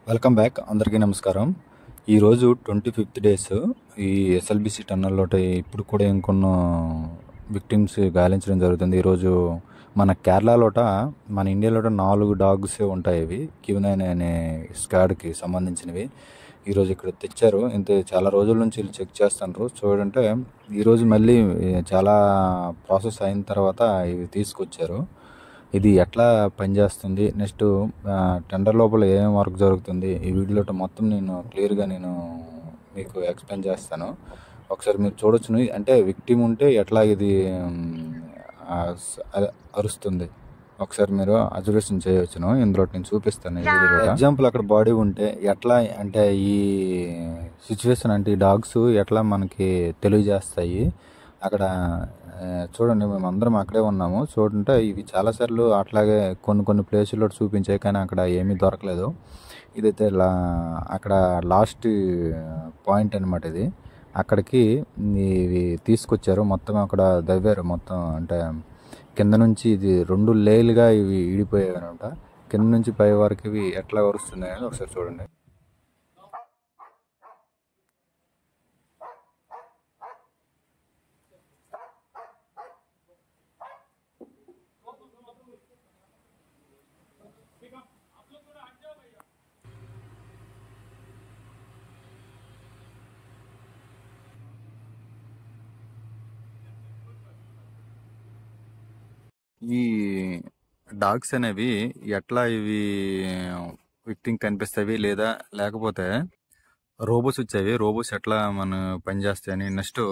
Welcome back. అందరికీ నమస్కారం. ఈరోజు 25th డేస్ ఈ ఎస్ఎల్బిసి టన్నల్లోట ఇప్పుడు కూడా ఇంకొన్న విక్టిమ్స్ గాలించడం జరుగుతుంది. ఈరోజు మన కేరళలోట మన ఇండియాలోట 4 డాగ్స్ ఉంటాయి. ఇవి Q9 అనే స్క్వాడ్కి సంబంధించినవి. ఈరోజు ఇక్కడ తెచ్చారు. ఇంత చాలా రోజుల నుంచి వీళ్ళు చెక్ చేస్తున్నారు. చూడంటే ఈరోజు మళ్ళీ చాలా ప్రాసెస్ అయిన తర్వాత ఇవి తీసుకొచ్చారు. ఇది ఎట్లా పనిచేస్తుంది, నెక్స్ట్ టెండర్ లోపల ఏం వర్క్ జరుగుతుంది, ఈ వీడియోలో మొత్తం నేను క్లియర్గా మీకు ఎక్స్ప్లెయిన్ చేస్తాను. ఒకసారి మీరు చూడొచ్చును. అంటే విక్టిమ్ ఉంటే ఎట్లా ఇది అరుస్తుంది ఒకసారి మీరు అబ్జర్వేషన్ చేయవచ్చును. ఇందులో నేను చూపిస్తాను ఈ వీడియోలో. ఎగ్జాంపుల్ అక్కడ బాడీ ఉంటే ఎట్లా అంటే ఈ సిచ్యువేషన్ అంటే ఈ డాగ్స్ ఎట్లా మనకి తెలియజేస్తాయి. అక్కడ చూడండి, మేము అందరం అక్కడే ఉన్నాము. చూడంటే ఇవి చాలాసార్లు అట్లాగే కొన్ని ప్లేసుల్లో చూపించాయి, కానీ అక్కడ ఏమీ దొరకలేదు. ఇదైతే అక్కడ లాస్ట్ పాయింట్ అనమాట. ఇది అక్కడికి ఇవి తీసుకొచ్చారు. మొత్తం అక్కడ దవ్వారు మొత్తం. అంటే కింద నుంచి ఇది 2 లేయర్లుగా ఇవి ఈడిపోయాయి అనమాట. కింద నుంచి పై వరకు ఇవి ఎట్లా వస్తున్నాయి అని ఒకసారి చూడండి. ఈ డాగ్స్ అనేవి ఎట్లా ఇవి విక్టిమ్ కనిపిస్తాయి, లేదా లేకపోతే రోబోస్ వచ్చేవి, రోబోస్ ఎట్లా మన పనిచేస్తాయని. నెక్స్ట్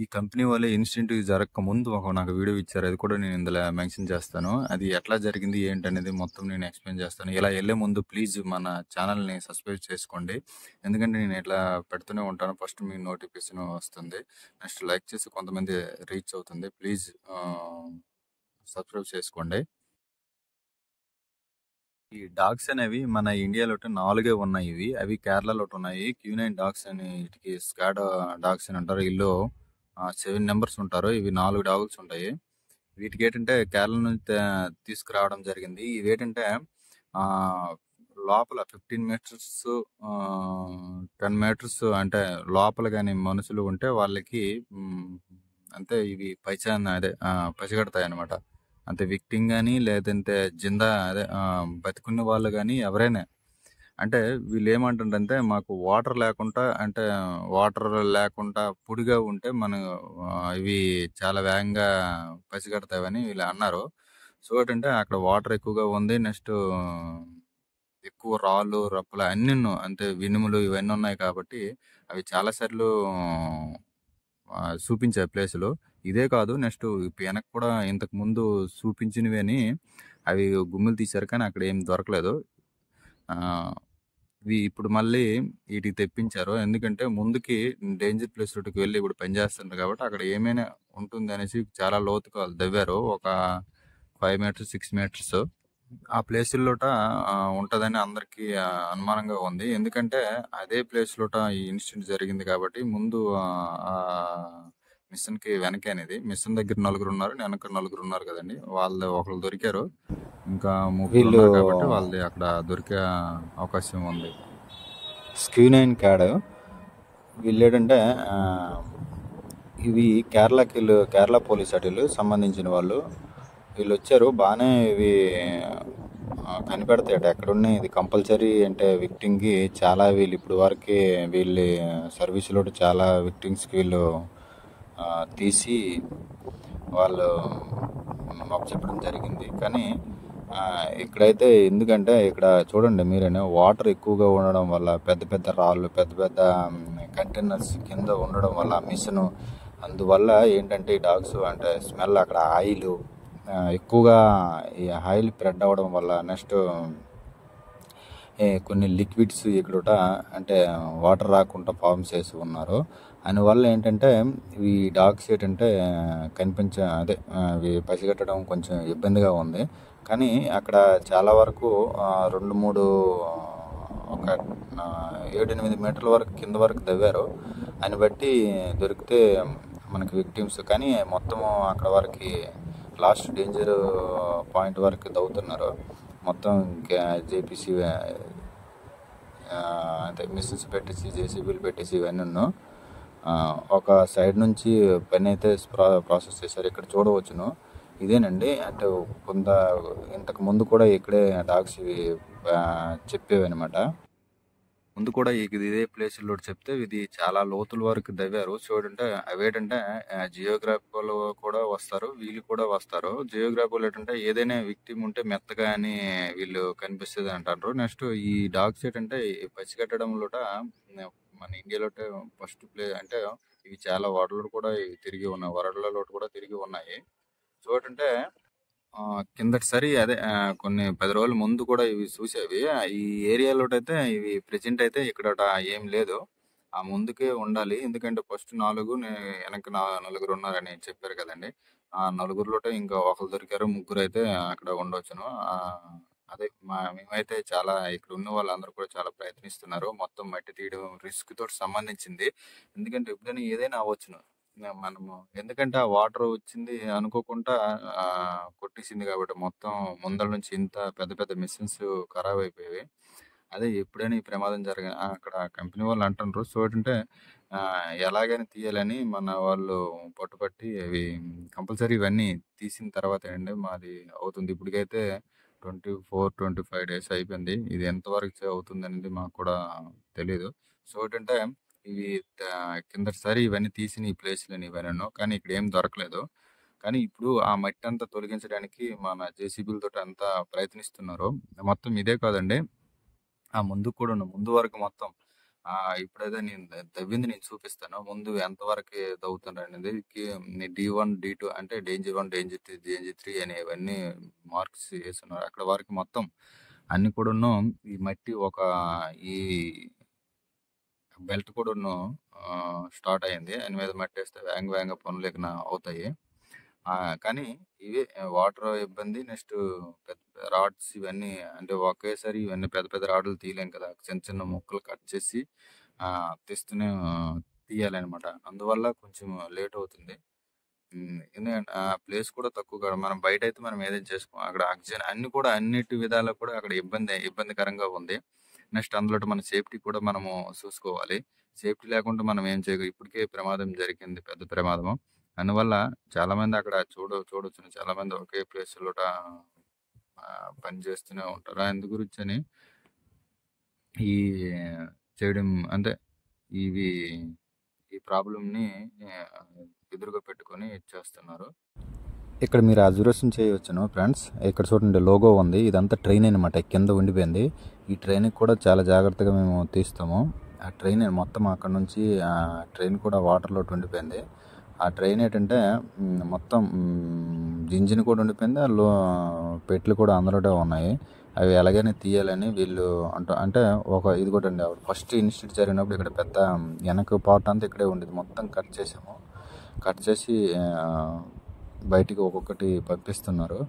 ఈ కంపెనీ వాళ్ళే ఇన్సిడెంట్ జరగక ముందు నాకు వీడియో ఇచ్చారు. అది కూడా నేను ఇందులో మెన్షన్ చేస్తాను. అది ఎట్లా జరిగింది ఏంటనేది మొత్తం నేను ఎక్స్ప్లెయిన్ చేస్తాను. ఇలా వెళ్ళే ముందు ప్లీజ్ మన ఛానల్ని సబ్స్క్రైబ్ చేసుకోండి. ఎందుకంటే నేను ఇట్లా పెడుతూనే ఉంటాను. ఫస్ట్ మీ నోటిఫికేషన్ వస్తుంది. నెక్స్ట్ లైక్ చేసి కొంతమంది రీచ్ అవుతుంది. ప్లీజ్ సబ్స్క్రైబ్ చేసుకోండి. ఈ డాగ్స్ అనేవి మన ఇండియాలో 4 ఉన్నాయి. అవి కేరళలో ఉన్నాయి. Q9 డాగ్స్ అని, వీటికి స్క్వాడ్ డాగ్స్ అని అంటారు. వీళ్ళు 7 మెంబర్స్ ఉంటారు. ఇవి 4 డాగ్స్ ఉంటాయి. వీటికి ఏంటంటే కేరళ నుంచి తీసుకురావడం జరిగింది. ఇవి ఏంటంటే లోపల 15 మీటర్స్ 10 మీటర్స్ అంటే లోపల కానీ మనుషులు ఉంటే వాళ్ళకి అంటే ఇవి పసిగడతాయి అనమాట. అంతే విక్టిమ్ కానీ లేదంటే జిందా బతికున్న వాళ్ళు కానీ ఎవరైనా. అంటే వీళ్ళు ఏమంటుంటే మాకు వాటర్ లేకుండా పొడిగా ఉంటే ఇవి చాలా వేగంగా పసిగడతాయని వీళ్ళు అన్నారు. సో ఏంటంటే అక్కడ వాటర్ ఎక్కువగా ఉంది. నెక్స్ట్ ఎక్కువ రాళ్ళు రప్పలు అన్నీ అంటే వినుములు ఇవన్నీ ఉన్నాయి కాబట్టి అవి చాలాసార్లు చూపించాయి ప్లేసులు. ఇదే కాదు, నెక్స్ట్ వెనక్కి కూడా ఇంతకు ముందు చూపించినవి అని అవి గుమ్ములు తీశారు, కానీ అక్కడ ఏం దొరకలేదు. ఇవి ఇప్పుడు మళ్ళీ వీటికి తెప్పించారు. ఎందుకంటే ముందుకి డేంజర్ ప్లేస్ రోడ్డుకి వెళ్ళి ఇప్పుడు పనిచేస్తున్నారు కాబట్టి అక్కడ ఏమైనా ఉంటుంది అనేసి చాలా లోతుగా దవ్వారు. ఒక 5 మీటర్స్ 6 మీటర్స్ ఆ ప్లేసుల్లోట ఉంటుందని అందరికీ అనుమానంగా ఉంది. ఎందుకంటే అదే ప్లేస్లోట ఈ ఇన్సిడెంట్ జరిగింది కాబట్టి ముందు మిషన్కి వెనకే అనేది. మిషన్ దగ్గర 4 ఉన్నారు, వెనక 4 ఉన్నారు కదండి. వాళ్ళు ఒకళ్ళు దొరికారు, ఇంకా 3 ఉన్నారు కాబట్టి వాళ్ళది అక్కడ దొరికే అవకాశం ఉంది. Q9 క్యాడ్ వీళ్ళు ఏంటంటే ఇవి కేరళ పోలీస్ అటలు సంబంధించిన వాళ్ళు. వీళ్ళు వచ్చారు, బాగానే ఇవి కనిపెడతాయట ఎక్కడున్నాయి. ఇది కంపల్సరీ అంటే విక్టిమ్కి చాలా వీళ్ళు ఇప్పుడు వరకు వీళ్ళ సర్వీసులో చాలా విక్టిమ్స్కి వీళ్ళు తీసి వాళ్ళు మాకు చెప్పడం జరిగింది. కానీ ఇక్కడైతే ఎందుకంటే ఇక్కడ చూడండి మీరేనే, వాటర్ ఎక్కువగా ఉండడం వల్ల పెద్ద రాళ్ళు పెద్ద కంటైనర్స్ కింద ఉండడం వల్ల మిషన్, అందువల్ల ఏంటంటే ఈ డాగ్స్ అంటే స్మెల్ అక్కడ ఆయిల్ ఎక్కువగా ఈ ఆయిల్ స్ప్రెడ్ అవ్వడం వల్ల, నెక్స్ట్ కొన్ని లిక్విడ్స్ ఇక్కడ అంటే వాటర్ రాకుండా ఫార్మ్స్ చేసి ఉన్నారు. అందువల్ల ఏంటంటే ఈ డాగ్స్ ఏంటంటే ఇవి పసిగట్టడం కొంచెం ఇబ్బందిగా ఉంది. కానీ అక్కడ చాలా వరకు 2-3 ఒక 7-8 మీటర్ల వరకు కింద వరకు దవ్వారు. అని బట్టి దొరికితే మనకి విక్టిమ్స్. కానీ మొత్తం అక్కడ వరకు లాస్ట్ డేంజర్ పాయింట్ వరకు దవ్వుతున్నారు. మొత్తం జేపీసీ అంటే మిషన్స్ పెట్టేసి జేసీబీలు పెట్టేసి ఇవన్నీ ఒక సైడ్ నుంచి పని అయితే ప్రాసెస్ చేశారు. ఇక్కడ చూడవచ్చును. ఇదేనండి అంటే కొంత ఇంతకు ముందు కూడా ఇక్కడే డాగ్స్ ఇవి చెప్పేవి అనమాట. ముందు కూడా ఇదే ప్లేస్లో చెప్తే ఇది చాలా లోతుల వరకు దవ్వారు. చూడంటే అవేటంటే జియోగ్రాఫికల్ కూడా వస్తారు, వీళ్ళు కూడా వస్తారు. జియోగ్రాఫికల్ ఏంటంటే ఏదైనా విక్టిమ్ ఉంటే మెత్తగా అని వీళ్ళు కనిపిస్తుంది అంటారు. నెక్స్ట్ ఈ డాగ్స్ ఏంటంటే పసిగట్టడంలో మన ఇండియాలో ఫస్ట్ అంటే ఇవి చాలా వరల్డ్ కూడా తిరిగి ఉన్నాయి, వరల్డ్లలో కూడా తిరిగి ఉన్నాయి. చూడంటే కిందటిసారి అదే కొన్ని 10 రోజుల ముందు కూడా ఇవి చూసేవి. ఈ ఏరియాలో అయితే ఇవి ప్రెజెంట్ అయితే ఇక్కడ ఏం లేదు. ఆ ముందుకే ఉండాలి. ఎందుకంటే ఫస్ట్ 4 వెనక నలుగురు ఉన్నారని చెప్పారు కదండి. ఆ నలుగురిలో ఇంకా ఒకరు దొరికారు, ముగ్గురు అయితే అక్కడ ఉండొచ్చును. అదే మేమైతే చాలా ఇక్కడ ఉన్న వాళ్ళందరూ కూడా చాలా ప్రయత్నిస్తున్నారు. మొత్తం మట్టి తీయడం రిస్క్ తోటి సంబంధించింది. ఎందుకంటే ఎప్పుడైనా ఏదైనా అవ్వచ్చును. మనము ఎందుకంటే ఆ వాటర్ వచ్చింది అనుకోకుండా కొట్టేసింది కాబట్టి మొత్తం ముందర నుంచి ఇంత పెద్ద పెద్ద మిషన్స్ ఖరాబ్ అయిపోయేవి. అదే ఎప్పుడైనా ఈ ప్రమాదం అక్కడ కంపెనీ వాళ్ళు అంటున్నారు. చూడంటే ఎలాగైనా తీయాలని మన వాళ్ళు పట్టుపట్టి అవి కంపల్సరీ ఇవన్నీ తీసిన తర్వాత అండి మాది అవుతుంది. ఇప్పటికైతే 24-25 డేస్ అయిపోయింది. ఇది ఎంతవరకు అవుతుంది అనేది మాకు కూడా తెలియదు. సో ఏంటంటే ఇవి కిందటిసారి ఇవన్నీ తీసిన ఈ ప్లేస్లని ఇవన్నీ, కానీ ఇక్కడ ఏం దొరకలేదు. కానీ ఇప్పుడు ఆ మట్టి అంతా తొలగించడానికి మన జేసీబీలతో అంతా ప్రయత్నిస్తున్నారు. మొత్తం ఇదే కాదండి, ఆ ముందు కూడా ముందు వరకు మొత్తం ఇప్పుడైతే నేను తవ్వింది నేను చూపిస్తాను. ముందు ఎంతవరకు తవ్వుతున్నారు అనేది D1 D2 అంటే డేంజర్ 1 డేంజర్ 3 అనేవన్నీ మార్క్స్ వేస్తున్నారు. అక్కడ వరకు మొత్తం అన్ని కూడా ఈ మట్టి ఈ బెల్ట్ కూడా స్టార్ట్ అయింది. దాని మీద మట్టి వేస్తే వేగంగా పనులు ఎక్కడ అవుతాయి. కానీ ఇవే వాటర్ ఇబ్బంది. నెక్స్ట్ పెద్ద రాడ్స్ ఇవన్నీ అంటే ఒకేసారి ఇవన్నీ పెద్ద పెద్ద రాడ్లు తీయలేం కదా. చిన్న చిన్న ముక్కలు కట్ చేసి తీయాలన్నమాట. అందువల్ల కొంచెం లేట్ అవుతుంది. ఎందుకంటే ఆ ప్లేస్ కూడా తక్కువ కదా. మనం బయట అయితే మనం ఏదైనా చేసుకోం. అక్కడ ఆక్సిజన్ అన్నిటి విధాలు కూడా అక్కడ ఇబ్బందికరంగా ఉంది. నెక్స్ట్ అందులో మన సేఫ్టీ కూడా మనము చూసుకోవాలి. సేఫ్టీ లేకుండా మనం ఏం చేయగలం. ఇప్పటికే ప్రమాదం జరిగింది, పెద్ద ప్రమాదము. అందువల్ల చాలా మంది అక్కడ చూడొచ్చు చాలా మంది ఒకే ప్లేస్ లో పని చేస్తూనే ఉంటారు. అందు గురించి అని ఈ చేయడం అంటే ఈ ప్రాబ్లంని ఎదురుగా పెట్టుకొని చేస్తున్నారు. ఇక్కడ మీరు అబ్జర్వేషన్ చేయవచ్చును ఫ్రెండ్స్. ఇక్కడ చూడండి లోగో ఉంది. ఇదంతా ట్రైన్ అనమాట, కింద ఉండిపోయింది. ఈ ట్రైన్కి కూడా చాలా జాగ్రత్తగా మేము తీస్తాము. ఆ ట్రైన్ మొత్తం అక్కడ నుంచి ట్రైన్ కూడా వాటర్లో ఉండిపోయింది. ఆ ట్రైన్ ఏంటంటే మొత్తం ఇంజిన్ కూడా ఉండిపోయింది, పెట్లు కూడా అందులో ఉన్నాయి. అవి ఎలాగైనా తీయాలని వీళ్ళు అంటే ఇది కూడా అండి. ఫస్ట్ ఇన్సిడెంట్ జరిగినప్పుడు ఇక్కడ పెద్ద వెనక పార్ట్ అంతా ఇక్కడే ఉండేది. మొత్తం కట్ చేసాము. కట్ చేసి బయటికి ఒక్కొక్కటి పంపిస్తున్నారు.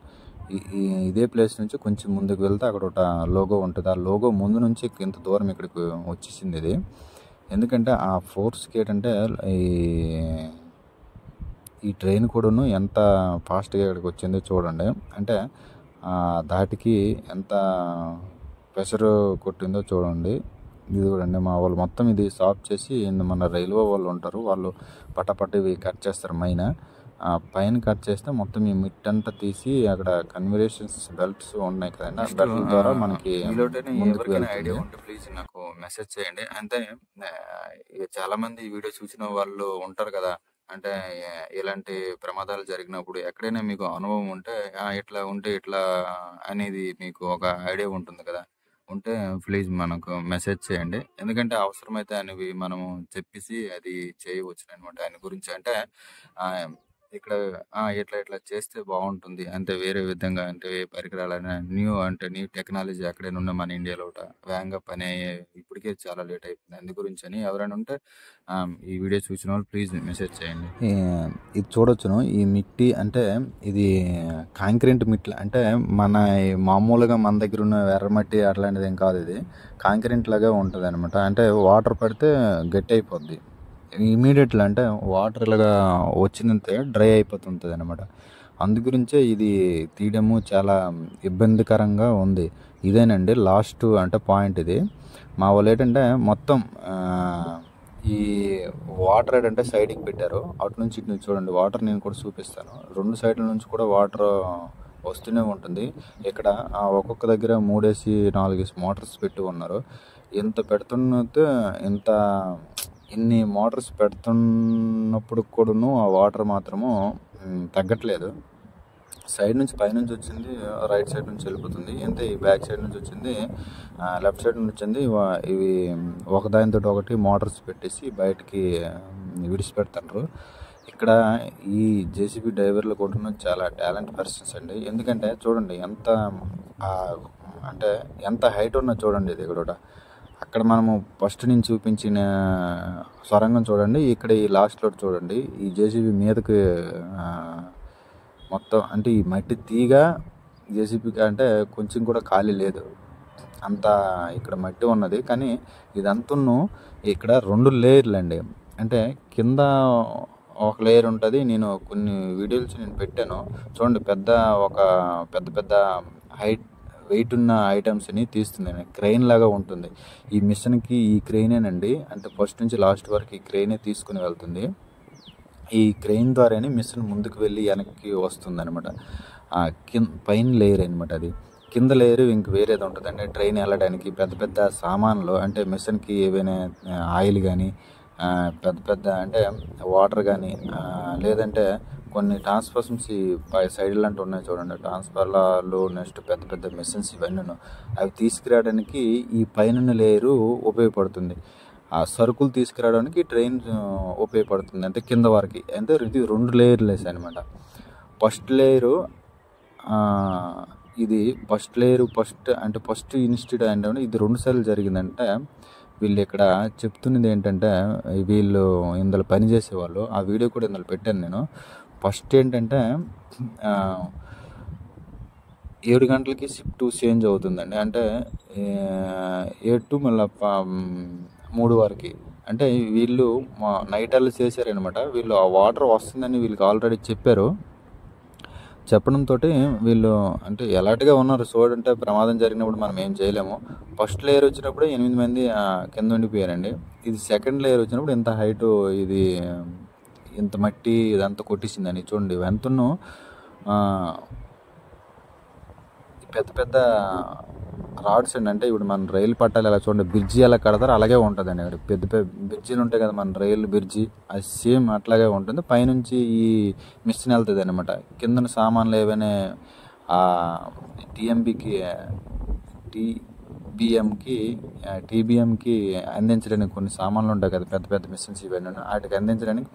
ఇదే ప్లేస్ నుంచి కొంచెం ముందుకు వెళ్తే అక్కడ ఒక లోగో ఉంటుంది. ఆ లోగో ముందు నుంచి ఇంత దూరం ఇక్కడికి వచ్చేసింది ఇది. ఎందుకంటే ఆ ఫోర్స్కి ఏంటంటే ఈ ట్రైన్ కూడాను ఎంత ఫాస్ట్గా ఇక్కడికి వచ్చిందో చూడండి. అంటే దాటికి ఎంత ప్రెషర్ కొట్టిందో చూడండి. ఇది చూడండి. మా వాళ్ళు మొత్తం ఇది సాఫ్ చేసి మన రైల్వే వాళ్ళు ఉంటారు, వాళ్ళు పట్టపట్టి ఇవి కట్ చేస్తారు. పైన కట్ చేస్తే మొత్తం ఈ మిట్ అంతా తీసి అక్కడ కన్వర్జేషన్స్ బెల్ట్స్ ఉన్నాయి కదండి, ఆ బెల్ట్ ద్వారా మనకి ఐడియా ఉంటే ప్లీజ్ నాకు మెసేజ్ చేయండి. అంటే చాలా మంది ఈ వీడియో చూసిన వాళ్ళు ఉంటారు కదా. అంటే ఇలాంటి ప్రమాదాలు జరిగినప్పుడు ఎక్కడైనా మీకు అనుభవం ఉంటే ఇట్లా ఉంటే ఇట్లా అనేది మీకు ఒక ఐడియా ఉంటుంది కదా. ఉంటే ప్లీజ్ మనకు మెసేజ్ చేయండి. ఎందుకంటే అవసరమైతే అనేవి మనము చెప్పేసి అది చేయవచ్చు అనమాట. దాని గురించి అంటే ఇక్కడ ఇట్లా చేస్తే బాగుంటుంది అంటే వేరే విధంగా అంటే పరికరాలైనా న్యూ టెక్నాలజీ ఎక్కడైనా ఉన్న మన ఇండియాలో వేగంగా పని అయ్యే ఇప్పటికే చాలా లేట్ అయిపోయింది. అందు గురించి అని ఎవరైనా ఉంటే ఈ వీడియో చూసిన వాళ్ళు ప్లీజ్ మెసేజ్ చేయండి. ఇది చూడొచ్చును. ఈ మిట్టి అంటే ఇది కాంక్రీట్ మిట్టి అంటే మన మామూలుగా మన దగ్గర ఉన్న ఎర్రమట్టి అట్లాంటిది ఏం కాదు. ఇది కాంక్రీట్ లాగా ఉంటుంది అనమాట. అంటే వాటర్ పడితే గట్టి అయిపోద్ది ఇమీడియట్లీ. అంటే వాటర్ ఇలాగా వచ్చినంతే డ్రై అయిపోతుంటుంది అనమాట. అందు గురించే ఇది తీయడము చాలా ఇబ్బందికరంగా ఉంది. ఇదేనండి లాస్ట్ అంటే పాయింట్ ఇది. మా వాళ్ళు ఏంటంటే మొత్తం ఈ వాటర్ ఏంటంటే సైడ్కి పెట్టారు. అటు నుంచి ఇటు నుంచి చూడండి వాటర్ నేను కూడా చూపిస్తాను. 2 సైడ్ల నుంచి కూడా వాటర్ వస్తూనే ఉంటుంది. ఇక్కడ ఒక్కొక్క దగ్గర 3 4 మోటార్స్ పెట్టి ఉన్నారు. ఇంత పెడుతున్నది ఇన్ని మోటార్స్ పెడుతున్నప్పుడు కూడాను ఆ వాటర్ మాత్రము తగ్గట్లేదు. సైడ్ నుంచి పైనుంచి వచ్చింది రైట్ సైడ్ నుంచి వెళ్ళిపోతుంది. అంతే ఈ బ్యాక్ సైడ్ నుంచి వచ్చింది లెఫ్ట్ సైడ్ నుంచి వచ్చింది. ఇవి ఒకదానితో ఒకటి మోటార్స్ పెట్టేసి బయటికి విడిచిపెడతారు. ఇక్కడ ఈ జేసీబీ డ్రైవర్లు కూడా చాలా టాలెంట్ పర్సన్స్ అండి. ఎందుకంటే చూడండి ఎంత హైట్ ఉన్నా చూడండి. ఇది కూడా అక్కడ మనము ఫస్ట్ నుంచి చూపించిన సొరంగం చూడండి. ఇక్కడ ఈ లాస్ట్లో చూడండి ఈ జేసీబీ మీదకి మొత్తం అంటే ఈ మట్టి తీగ జేసీబీకి అంటే కొంచెం కూడా ఖాళీ లేదు. అంత ఇక్కడ మట్టి ఉన్నది. కానీ ఇదంతా ఇక్కడ 2 లేయర్లు అండి. అంటే కింద ఒక లేయర్ ఉంటుంది. నేను కొన్ని వీడియోస్ పెట్టాను చూడండి. పెద్ద హైట్ వెయిట్ ఉన్న ఐటమ్స్ని తీస్తుంది. క్రెయిన్ లాగా ఉంటుంది ఈ మిషన్కి. ఈ క్రెయినేనండి అంటే ఫస్ట్ నుంచి లాస్ట్ వరకు ఈ క్రెయినే తీసుకుని వెళ్తుంది. ఈ క్రెయిన్ ద్వారానే మిషన్ ముందుకు వెళ్ళి వెనక్కి వస్తుంది అనమాట. పైన లేయర్ అనమాట. అది కింద లేయర్ ఇంక వేరేది ఉంటుందండి. ట్రైన్ వెళ్ళడానికి పెద్ద సామాన్లు అంటే మిషన్కి ఏవైనా ఆయిల్ కానీ పెద్ద అంటే వాటర్ కానీ లేదంటే కొన్ని ట్రాన్స్ఫర్స్ సైడ్ లాంటి ఉన్నాయి చూడండి. ట్రాన్స్ఫర్లు నెక్స్ట్ పెద్ద మిషన్స్ ఇవన్నీ అవి తీసుకురావడానికి ఈ పైన లేయరు ఉపయోగపడుతుంది. ఆ సరుకులు తీసుకురావడానికి ట్రైన్ ఉపయోగపడుతుంది. అంటే కింద వరకు అంటే ఇది 2 లేయర్లు వేసాయి అనమాట. ఫస్ట్ లేయరు ఇది ఫస్ట్ ఇన్స్టిట్యూట్ అంటే ఇది 2 సార్లు జరిగిందంటే వీళ్ళు ఇక్కడ చెప్తున్నది ఏంటంటే వీళ్ళు ఇందులో పనిచేసేవాళ్ళు. ఆ వీడియో కూడా ఇందులో పెట్టాను నేను. ఫస్ట్ ఏంటంటే 7 గంటలకి షిఫ్ట్ చేంజ్ అవుతుందండి. అంటే 7 to మళ్ళీ 3 వరకు అంటే వీళ్ళు నైట్ అల్లు చేశారనమాట. వీళ్ళు ఆ వాటర్ వస్తుందని వీళ్ళకి ఆల్రెడీ చెప్పారు. చెప్పడంతో వీళ్ళు అంటే ఎలాంటిగా ఉన్నారు. చూడంటే ప్రమాదం జరిగినప్పుడు మనం ఏం చేయలేము. ఫస్ట్ లేయర్ వచ్చినప్పుడు 8 మంది కింద ఉండిపోయారండి. ఇది సెకండ్ లేయర్ వచ్చినప్పుడు ఇంత హైటు ఇది ఇంత మట్టి ఇదంతా కొట్టేసిందని చూడండి. ఎంతనో పెద్ద రాడ్స్ అండి. అంటే ఇప్పుడు మన రైలు పట్టాలు ఎలా చూడండి బ్రిడ్జి ఎలా కడతారో అలాగే ఉంటుందండి. అక్కడ పెద్ద బ్రిడ్జిలు ఉంటాయి కదా మన రైలు బ్రిడ్జి, అది సేమ్ అట్లాగే ఉంటుంది. పైనుంచి ఈ మిషన్ వెళ్తుంది అనమాట. కింద సామాన్లు ఏవైనా టీబీఎంకి అందించడానికి కొన్ని సామాన్లు ఉంటాయి కదా పెద్ద మిషన్స్ ఇవన్నీ వాటికి అందించడానికి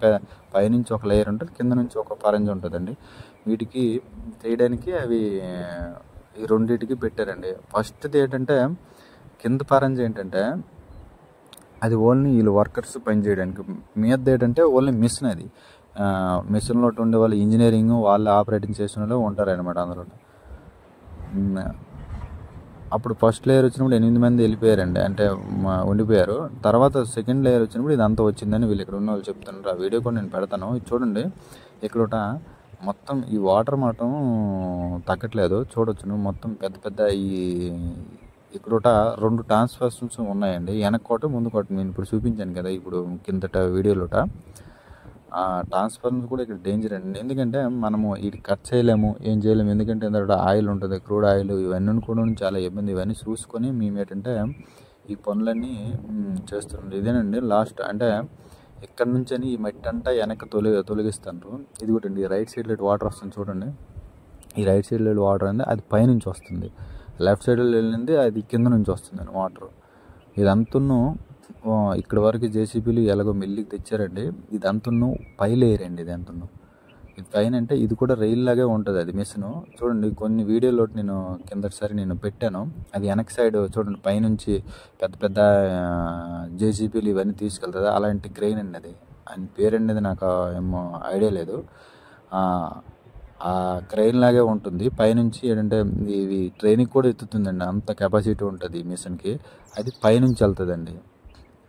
పైనుంచి ఒక లేయర్ ఉంటుంది, కింద నుంచి ఒక పరంజి ఉంటుందండి. వీటికి చేయడానికి అవి ఈ రెండింటికి పెట్టారండి. ఫస్ట్ది ఏంటంటే కింద పరంజి ఏంటంటే అది ఓన్లీ వీళ్ళు వర్కర్స్ పని చేయడానికి. మీది ఏంటంటే ఓన్లీ మిషన్. అది మిషన్లో ఉండే వాళ్ళు ఇంజనీరింగ్ వాళ్ళు ఆపరేటింగ్ చేసిన వాళ్ళు ఉంటారనమాట అందులో. అప్పుడు ఫస్ట్ లేయర్ వచ్చినప్పుడు 8 మంది వెళ్ళిపోయారండి. అంటే ఉండిపోయారు. తర్వాత సెకండ్ లేయర్ వచ్చినప్పుడు ఇదంతా వచ్చిందని వీళ్ళు ఇక్కడ ఉన్న వాళ్ళు చెప్తున్నారు. ఆ వీడియో కూడా నేను పెడతాను. ఇది చూడండి. ఇక్కడ మొత్తం ఈ వాటర్ మాత్రం తగ్గట్లేదు చూడొచ్చును. మొత్తం పెద్ద ఇక్కడ 2 ట్రాన్స్ఫర్స్ ఉన్నాయండి. వెనక్కోటి ముందుకోటి నేను ఇప్పుడు చూపించాను కదా ఇప్పుడు కిందట వీడియోలో. ఆ ట్రాన్స్ఫర్మర్స్ కూడా ఇక్కడ డేంజర్ అండి. ఎందుకంటే మనము ఇది కట్ చేయలేము, ఏం చేయలేము. ఎందుకంటే ఇందులో ఆయిల్ ఉంటుంది, క్రూడ్ ఆయిల్, ఇవన్నీ కూడా చాలా ఇబ్బంది. ఇవన్నీ చూసుకొని మేము ఏంటంటే ఈ పనులన్నీ చేస్తున్నాం. ఇదేనండి లాస్ట్. అంటే ఇక్కడ నుంచి ఈ మట్టి అంతా వెనక్కి తొలగిస్తారు. ఇది కూడా అండి రైట్ సైడ్ లైట్ వాటర్ వస్తుంది చూడండి. ఈ రైట్ సైడ్ లైట్ వాటర్ అనేది అది పైనుంచి వస్తుంది. లెఫ్ట్ సైడ్లో వెళ్ళింది అది కింద నుంచి వస్తుంది వాటర్. ఇదంతా ఇక్కడ వరకు జేసీబీలు ఎలాగో మెల్లికి తెచ్చారండి. ఇదంతా పై లేయర్ అండి. ఇది పైన అంటే ఇది కూడా రైల్ లాగే ఉంటుంది అది మిషన్. చూడండి కొన్ని వీడియోలో నేను కిందటిసారి నేను పెట్టాను. అది వెనక సైడ్ చూడండి పైనుంచి పెద్ద జేసీబీలు ఇవన్నీ తీసుకెళ్తుంది. అలాంటి క్రెయిన్ అండి అది. ఆయన పేరు అనేది నాకు ఏమో ఐడియా లేదు. ఆ క్రెయిన్ లాగే ఉంటుంది. పైనుంచి ఏంటంటే ఇవి ట్రైన్కి కూడా ఎత్తుతుందండి. అంత కెపాసిటీ ఉంటుంది ఈ మిషన్కి. అది పైనుంచి వెళ్తుందండి.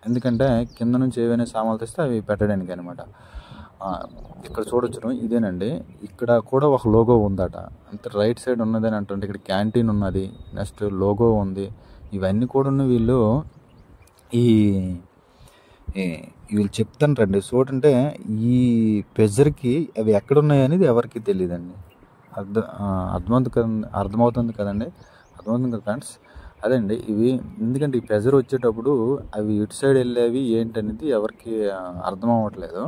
ఎందుకంటే కింద నుంచి ఏవైనా సామాన్లు తెస్తే అవి పెట్టడానికి అనమాట. ఇక్కడ చూడొచ్చును ఇదేనండి. ఇక్కడ కూడా ఒక లోగో ఉందట. అంతే రైట్ సైడ్ ఉన్నదని అంటే ఇక్కడ క్యాంటీన్ ఉన్నది, నెక్స్ట్ లోగో ఉంది. ఇవన్నీ కూడా వీళ్ళు ఈ వీళ్ళు చెప్తాను రండి చూడంటే ఈ ప్రెజర్కి అవి ఎక్కడున్నాయి అనేది ఎవరికి తెలియదండి. అర్థమవుతుంది కదండి, అర్థమవుతుంది కదా ఫ్రెండ్స్. అదండి ఇవి. ఎందుకంటే ఈ ప్రెజర్ వచ్చేటప్పుడు అవి ఇటు సైడ్ వెళ్ళేవి ఏంటనేది ఎవరికి అర్థం అవ్వట్లేదు.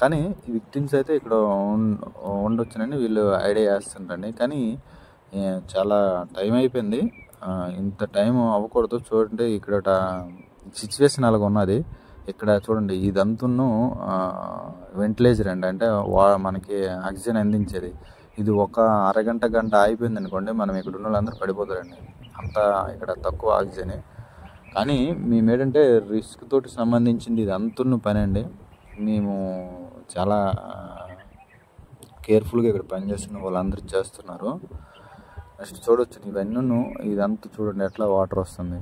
కానీ ఈ విక్టిమ్స్ అయితే ఇక్కడ ఉండొచ్చునని వీళ్ళు ఐడియా చేస్తుంటండి. కానీ చాలా టైం అయిపోయింది. ఇంత టైం అవ్వకూడదు. చూడండి ఇక్కడ సిచ్యువేషన్ అలాగ ఉన్నది. ఇక్కడ చూడండి ఇదంతా వెంటిలేజర్ అండి, అంటే మనకి ఆక్సిజన్ అందించేది. ఇది ఒక అరగంట గంట అయిపోయింది అనుకోండి, మనం ఇక్కడ ఉన్న వాళ్ళందరూ పడిపోతారండి. అంతా ఇక్కడ తక్కువ ఆక్సిజనే. కానీ మేము ఏంటంటే రిస్క్ తోటి సంబంధించింది ఇది అంతున్న పని అండి. మేము చాలా కేర్ఫుల్గా ఇక్కడ పనిచేస్తున్న వాళ్ళందరూ చేస్తున్నారు. నెక్స్ట్ చూడవచ్చు ఇవన్నీ, ఇదంతా చూడండి ఎట్లా వాటర్ వస్తుంది.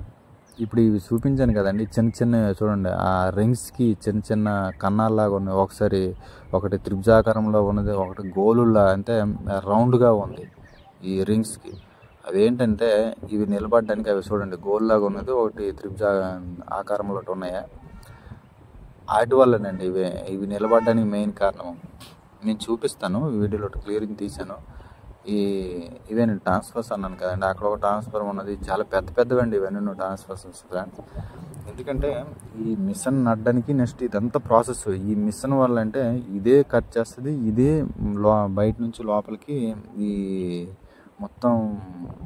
ఇప్పుడు ఇవి చూపించాను కదండి, చిన్న చిన్న చూడండి ఆ రింగ్స్కి చిన్న చిన్న కన్నాల్లాగా ఉన్నాయి. ఒకటి త్రిభుజాకారంలో ఉన్నది, ఒకటి గోలులా అంటే రౌండ్గా ఉంది ఈ రింగ్స్కి. అవి ఏంటంటే ఇవి నిలబడడానికి అవి చూడండి గోల్లాగా ఉన్నది, ఒకటి త్రిభుజ ఆకారంలో ఒకటి ఉన్నాయా. వాటి వల్లనండి ఇవి నిలబడడానికి మెయిన్ కారణం. నేను చూపిస్తాను వీడియోలో క్లియరింగ్ తీశాను. ఇవేనండి ట్రాన్స్ఫర్స్ అన్నాను కదండి, అక్కడ ఒక ట్రాన్స్ఫర్ ఉన్నది. చాలా పెద్దవండి ఇవన్నీ ట్రాన్స్ఫర్స్ ఫ్రెండ్స్. ఎందుకంటే ఈ మిషన్ నడడానికి నెక్స్ట్ ఇదంతా ప్రాసెస్. ఈ మిషన్ వల్ల అంటే ఇదే కట్ చేస్తుంది, ఇదే బయట నుంచి లోపలికి ఈ మొత్తం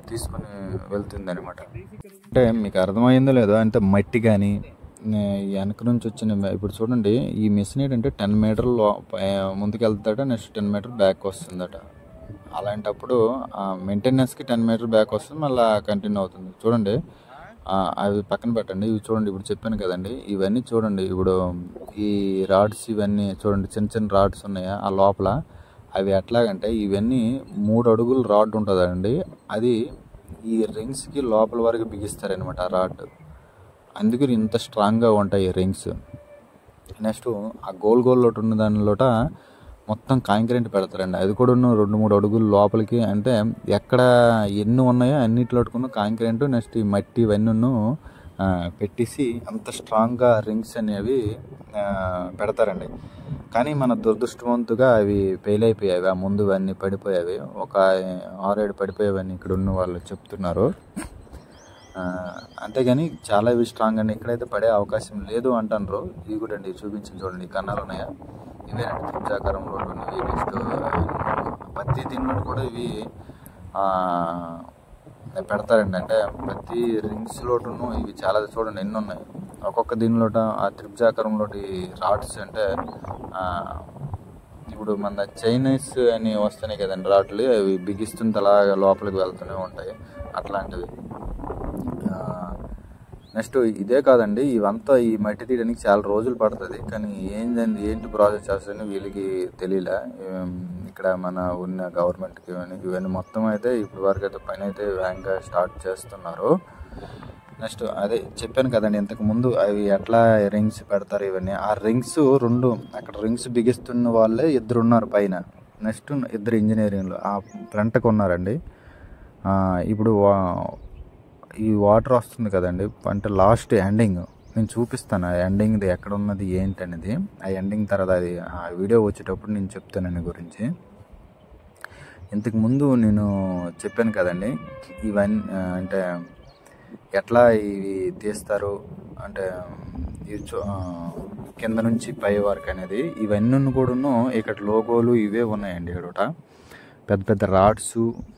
తీసుకొని వెళ్తుంది అనమాట. అంటే మీకు అర్థమైందో లేదో, అంటే మట్టి కానీ వెనక నుంచి వచ్చిన ఇప్పుడు చూడండి ఈ మిషన్ ఏంటంటే 10 మీటర్లు ముందుకు వెళ్తాడ, నెక్స్ట్ 10 మీటర్ బ్యాక్ వస్తుందట. అలాంటప్పుడు మెయింటెనెన్స్కి 10 మీటర్ బ్యాక్ వస్తుంది, మళ్ళీ కంటిన్యూ అవుతుంది. చూడండి అవి పక్కన పెట్టండి. ఇవి చూడండి ఇప్పుడు చెప్పాను కదండి, ఇవన్నీ చూడండి. ఇప్పుడు ఈ రాడ్స్ ఇవన్నీ చూడండి, చిన్న చిన్న రాడ్స్ ఉన్నాయా ఆ లోపల. అవి ఎట్లాగంటే ఇవన్నీ 3 అడుగులు రాడ్ ఉంటుందండి. అది ఈ రింగ్స్కి లోపల వరకు బిగిస్తారనమాట ఆ రాడ్. అందుకు ఇంత స్ట్రాంగ్గా ఉంటాయి ఈ రింగ్స్. నెక్స్ట్ ఆ గోల్ ఉన్న దానిలోట మొత్తం కాంక్రీట్ పెడతారండి. అది కూడా 2-3 అడుగులు లోపలికి, అంటే ఎక్కడ ఎన్ని ఉన్నాయో అన్నిటిలోటుకున్న కాంక్రీట్, నెక్స్ట్ ఈ మట్టి ఇవన్నీ పెట్టేసి అంత స్ట్రాంగ్గా రింగ్స్ అనేవి పెడతారండి. కానీ మన దురదృష్టవంతుగా అవి ఫెయిల్ అయిపోయాయి. ఆ ముందు అన్నీ పడిపోయావి, ఒక 6-7 పడిపోయేవన్నీ ఇక్కడ ఉన్న వాళ్ళు చెప్తున్నారు. అంతేగాని చాలా ఇవి స్ట్రాంగ్ అండి, ఇక్కడైతే పడే అవకాశం లేదు అంటున్నారు. ఇవి కూడా అండి చూపించింది చూడండి, కన్నాలు ఉన్నాయా ఇవేనండి త్రిభుజాకారంలో ఉన్నవి. నెక్స్ట్ ప్రతి దీనిలో కూడా ఇవి పెడతారండి, అంటే ప్రతి రింగ్స్ లోటును ఇవి చాలా చూడండి ఎన్ని ఉన్నాయి. ఒక్కొక్క దీనిలోట ఆ త్రిభుజాకారంలో రాడ్స్, అంటే ఇప్పుడు మన చైనీస్ అని వస్తున్నాయి కదండి రాడ్లు, అవి బిగిస్తుంటే అలాగా లోపలికి వెళ్తూనే ఉంటాయి అట్లాంటివి. నెక్స్ట్ ఇదే కాదండి, ఇవంతా ఈ మట్టి తీయడానికి చాలా రోజులు పడుతుంది. కానీ ఏంటి ప్రాసెస్ చేస్తుందని వీళ్ళకి తెలియలే. ఇక్కడ మన ఉన్న గవర్నమెంట్కి ఇవన్నీ మొత్తం అయితే ఇప్పటి వరకు అయితే పని అయితే వేగంగా స్టార్ట్ చేస్తున్నారు. నెక్స్ట్ అదే చెప్పాను కదండి ఇంతకుముందు, అవి ఎట్లా రింగ్స్ పెడతారు ఇవన్నీ. ఆ రింగ్స్ 2 అక్కడ రింగ్స్ బిగిస్తున్న వాళ్ళే 2 ఉన్నారు పైన. నెక్స్ట్ 2 ఇంజనీరింగ్లు ఆ ఫ్రంట్కి ఉన్నారండి. ఇప్పుడు ఈ వాటర్ వస్తుంది కదండి, అంటే లాస్ట్ ఎండింగ్ నేను చూపిస్తాను. ఆ ఎండింగ్ది ఎక్కడ ఉన్నది ఏంటి అనేది. ఆ ఎండింగ్ తర్వాత అది ఆ వీడియో వచ్చేటప్పుడు నేను చెప్తాను దాని గురించి. ఇంతకుముందు నేను చెప్పాను కదండి ఇవన్నీ, అంటే ఎట్లా ఇవి తీస్తారు, అంటే కింద నుంచి పై వరకు అనేది. ఇవన్నీ కూడా ఇక్కడ లోగోలు ఇవే ఉన్నాయండి. ఇక్కడ పెద్ద రాడ్స్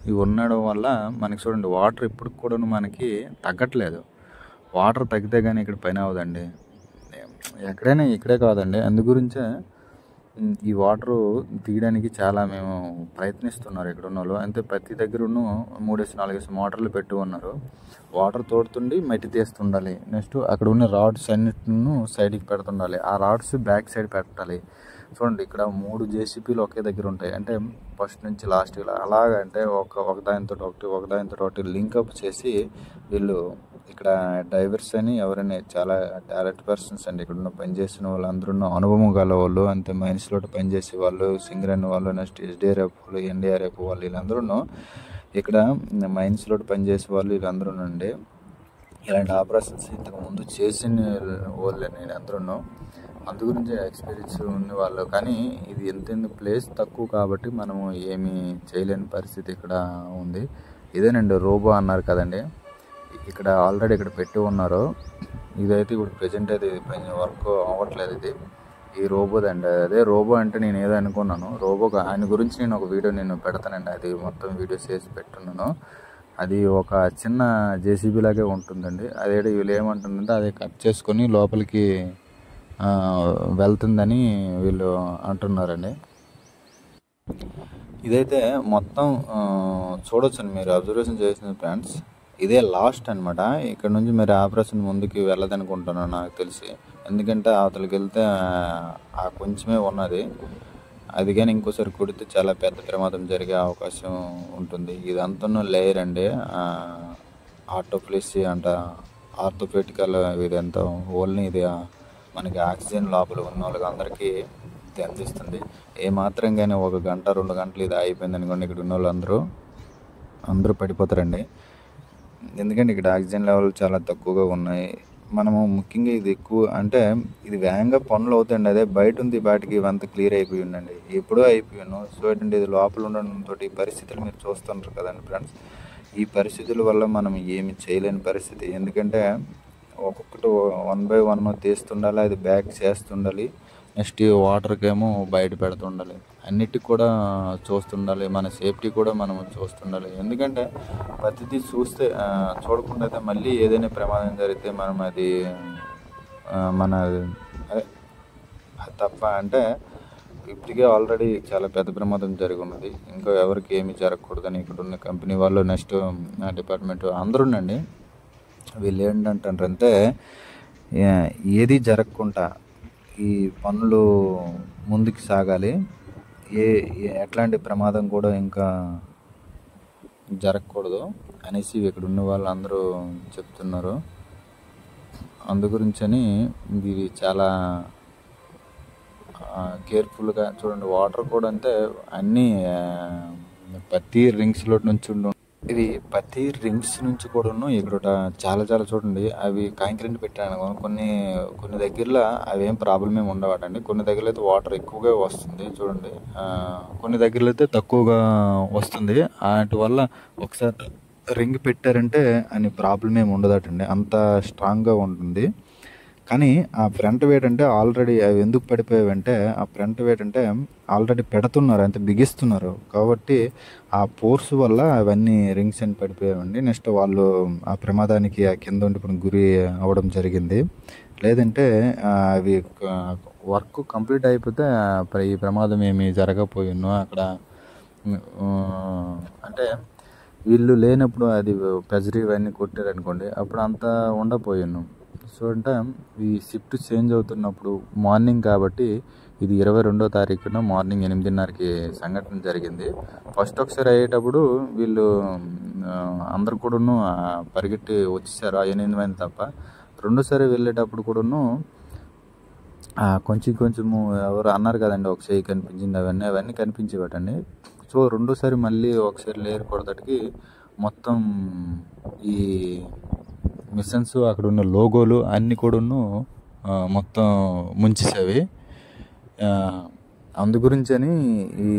ఇవి ఉండడం వల్ల మనకి చూడండి వాటర్ ఇప్పుడు కూడా మనకి తగ్గట్లేదు. వాటర్ తగ్గితే కానీ ఇక్కడ పని అవ్వదండి, ఎక్కడైనా ఇక్కడే కాదండి. అందుగురించే ఈ వాటరు తీయడానికి చాలా మేము ప్రయత్నిస్తున్నారు ఇక్కడ ఉన్న వాళ్ళు. అంటే ప్రతి దగ్గర 3-4 మోటార్లు పెట్టి ఉన్నారు. వాటర్ తోడుతుండి మట్టి తీస్తుండాలి. నెక్స్ట్ అక్కడ ఉన్న రాడ్స్ అన్నిటిను సైడ్కి పెడుతుండాలి. ఆ రాడ్స్ బ్యాక్ సైడ్ పెట్టాలి. చూడండి ఇక్కడ 3 జేసీపీలు ఒకే దగ్గర ఉంటాయి, అంటే ఫస్ట్ నుంచి లాస్ట్ అలాగా, అంటే ఒకదానితో ఒకటి లింకప్ చేసి వీళ్ళు ఇక్కడ డ్రైవర్స్ అని ఎవరైనా చాలా టాలెంట్ పర్సన్స్ అండి. ఇక్కడ ఉన్న పనిచేసిన వాళ్ళందరూ అనుభవం గల వాళ్ళు, అంతే మైన్స్లో పనిచేసే వాళ్ళు, సింగరేణి వాళ్ళు, నెక్స్ట్ ఎస్డిఆర్ఎఫ్ వాళ్ళు, ఎన్డీఆర్ఎఫ్ వాళ్ళు, వీళ్ళందరూ ఇక్కడ మైన్స్లో పనిచేసే వాళ్ళు వీళ్ళందరూ అండి. ఇలాంటి ఆపరేషన్స్ ఇంతకు ముందు చేసిన వాళ్ళే నేను అందరూ, అందు గురించి ఎక్స్పీరియన్స్ ఉన్నవాళ్ళు. కానీ ఇది ఎంత ప్లేస్ తక్కువ కాబట్టి మనము ఏమీ చేయలేని పరిస్థితి ఇక్కడ ఉంది. ఇదేనండి రోబో అన్నారు కదండి, ఇక్కడ ఆల్రెడీ ఇక్కడ పెట్టి ఉన్నారు. ఇదైతే ఇప్పుడు ప్రజెంట్ అయితే వర్క్ అవ్వట్లేదు. ఇది ఈ రోబోదండి. అదే రోబో అంటే నేను ఏదో అనుకున్నాను. రోబో ఆయన గురించి నేను ఒక వీడియో పెడతానండి. అది మొత్తం వీడియోస్ చేసి పెట్టున్నాను. అది ఒక చిన్న జేసీబీ లాగే ఉంటుందండి. అదే వీళ్ళు ఏమంటుందంటే అది కట్ చేసుకొని లోపలికి వెళ్తుందని వీళ్ళు అంటున్నారండి. ఇదైతే మొత్తం చూడొచ్చండి, మీరు అబ్జర్వేషన్ చేసిన ఫ్రెండ్స్. ఇదే లాస్ట్ అనమాట. ఇక్కడ నుంచి మీరు ఆపరేషన్ ముందుకి వెళ్ళదనుకుంటున్నాను నాకు తెలిసి. ఎందుకంటే అవతలకి వెళ్తే కొంచెమే ఉన్నది. అది కానీ ఇంకోసారి కుడితే చాలా పెద్ద ప్రమాదం జరిగే అవకాశం ఉంటుంది. ఇదంతా లేయర్ అండి. ఆర్థోప్లెసియా అంట, ఆర్థోపెటికల్ ఇదంతా ఓన్లీ ఇది మనకి ఆక్సిజన్ లోపల ఉన్న వాళ్ళకి అందరికీ ఇది అందిస్తుంది. ఏమాత్రం కానీ 1 గంట 2 గంటలు ఇది అయిపోయింది అనుకోండి, ఇక్కడ ఉన్న వాళ్ళు అందరూ పడిపోతారండి. ఎందుకంటే ఇక్కడ ఆక్సిజన్ లెవెల్ చాలా తక్కువగా ఉన్నాయి. మనము ముఖ్యంగా ఇది ఎక్కువ అంటే ఇది వేగంగా పనులు అవుతాయండి. అదే బయట ఉంది వాటికి ఇవంతా క్లియర్ అయిపోయి ఉండండి, ఎప్పుడో అయిపోయాను. సో ఏంటంటే ఇది లోపల ఉండడంతో ఈ పరిస్థితులు మీరు చూస్తుంటారు కదండి ఫ్రెండ్స్. ఈ పరిస్థితుల వల్ల మనం ఏమి చేయలేని పరిస్థితి. ఎందుకంటే ఒక్కొక్కటి 1 by 1 తీస్తుండాలి, అది బ్యాక్ చేస్తుండాలి. నెక్స్ట్ వాటర్కి ఏమో బయట పెడుతుండాలి. అన్నిటికి కూడా చూస్తుండాలి. మన సేఫ్టీ కూడా మనం చూస్తుండాలి. ఎందుకంటే ప్రతిదీ చూడకుండా అయితే మళ్ళీ ఏదైనా ప్రమాదం జరిగితే మనం అది మన తప్ప అంటే ఇప్పటికే ఆల్రెడీ చాలా పెద్ద ప్రమాదం జరిగి ఉన్నది. ఇంకా ఎవరికి ఏమీ జరగకూడదని ఇక్కడ ఉన్న కంపెనీ వాళ్ళు, నెక్స్ట్ డిపార్ట్మెంట్ అందరూ అండి. వీళ్ళు ఏంటంటారంటే ఏది జరగకుండా ఈ పనులు ముందుకు సాగాలి, ఎట్లాంటి ప్రమాదం కూడా ఇంకా జరగకూడదు అనేసి ఇక్కడ ఉన్న వాళ్ళు అందరూ చెప్తున్నారు. అందు గురించని ఇది చాలా కేర్ఫుల్గా చూడండి. వాటర్ కూడా అంతే అన్నీ ప్రతి రింగ్స్లో నుంచి ఇది ప్రతి రింగ్స్ నుంచి కూడాను ఇక్కడ చాలా చూడండి. అవి కాంక్రీట్ పెట్టాను. కొన్ని దగ్గరలో అవి ఏం ప్రాబ్లం ఏమి ఉండవటండి. కొన్ని దగ్గరలో అయితే వాటర్ ఎక్కువగా వస్తుంది చూడండి. కొన్ని దగ్గరలో అయితే తక్కువగా వస్తుంది. వాటి వల్ల ఒకసారి రింగ్ పెట్టారంటే అని ప్రాబ్లం ఏమి ఉండదటండి, అంత స్ట్రాంగ్గా ఉంటుంది. కానీ ఆ ఫ్రంట్ వెయిట్ అంటే ఆల్రెడీ అవి ఎందుకు పడిపోయావంటే ఆ ఫ్రంట్ వెయిట్ అంటే ఆల్రెడీ పెడుతున్నారు, అంతే బిగిస్తున్నారు కాబట్టి ఆ ఫోర్స్ వల్ల అవన్నీ రింగ్స్ అని పడిపోయావండి. నెక్స్ట్ వాళ్ళు ఆ ప్రమాదానికి ఆ కింద ఉండి గురి అవ్వడం జరిగింది. లేదంటే అవి వర్క్ కంప్లీట్ అయిపోతే ఈ ప్రమాదం ఏమి జరగకపోయినో అక్కడ. అంటే వీళ్ళు లేనప్పుడు అది ప్రెజర్ ఇవన్నీ కొట్టారనుకోండి, అప్పుడు అంతా ఉండపోయాను. సో అంటే ఈ షిఫ్ట్ చేంజ్ అవుతున్నప్పుడు మార్నింగ్ కాబట్టి ఇది 22వ తారీఖున మార్నింగ్ 8:30కి సంఘటన జరిగింది. ఫస్ట్ ఒకసారి అయ్యేటప్పుడు వీళ్ళు అందరు కూడాను పరిగెట్టి వచ్చేసారు, 8 మంది తప్ప. రెండోసారి వెళ్ళేటప్పుడు కూడాను కొంచెము ఎవరు అన్నారు కదండి, ఒక చేయి కనిపించింది, అవన్నీ కనిపించేవాటండి. సో రెండోసారి మళ్ళీ ఒకసారి లేరు కొడతటికి మొత్తం ఈ మిషన్స్ అక్కడ ఉన్న లోగోలు అన్నీ కూడాను మొత్తం ముంచేసేవి. అందు గురించని ఈ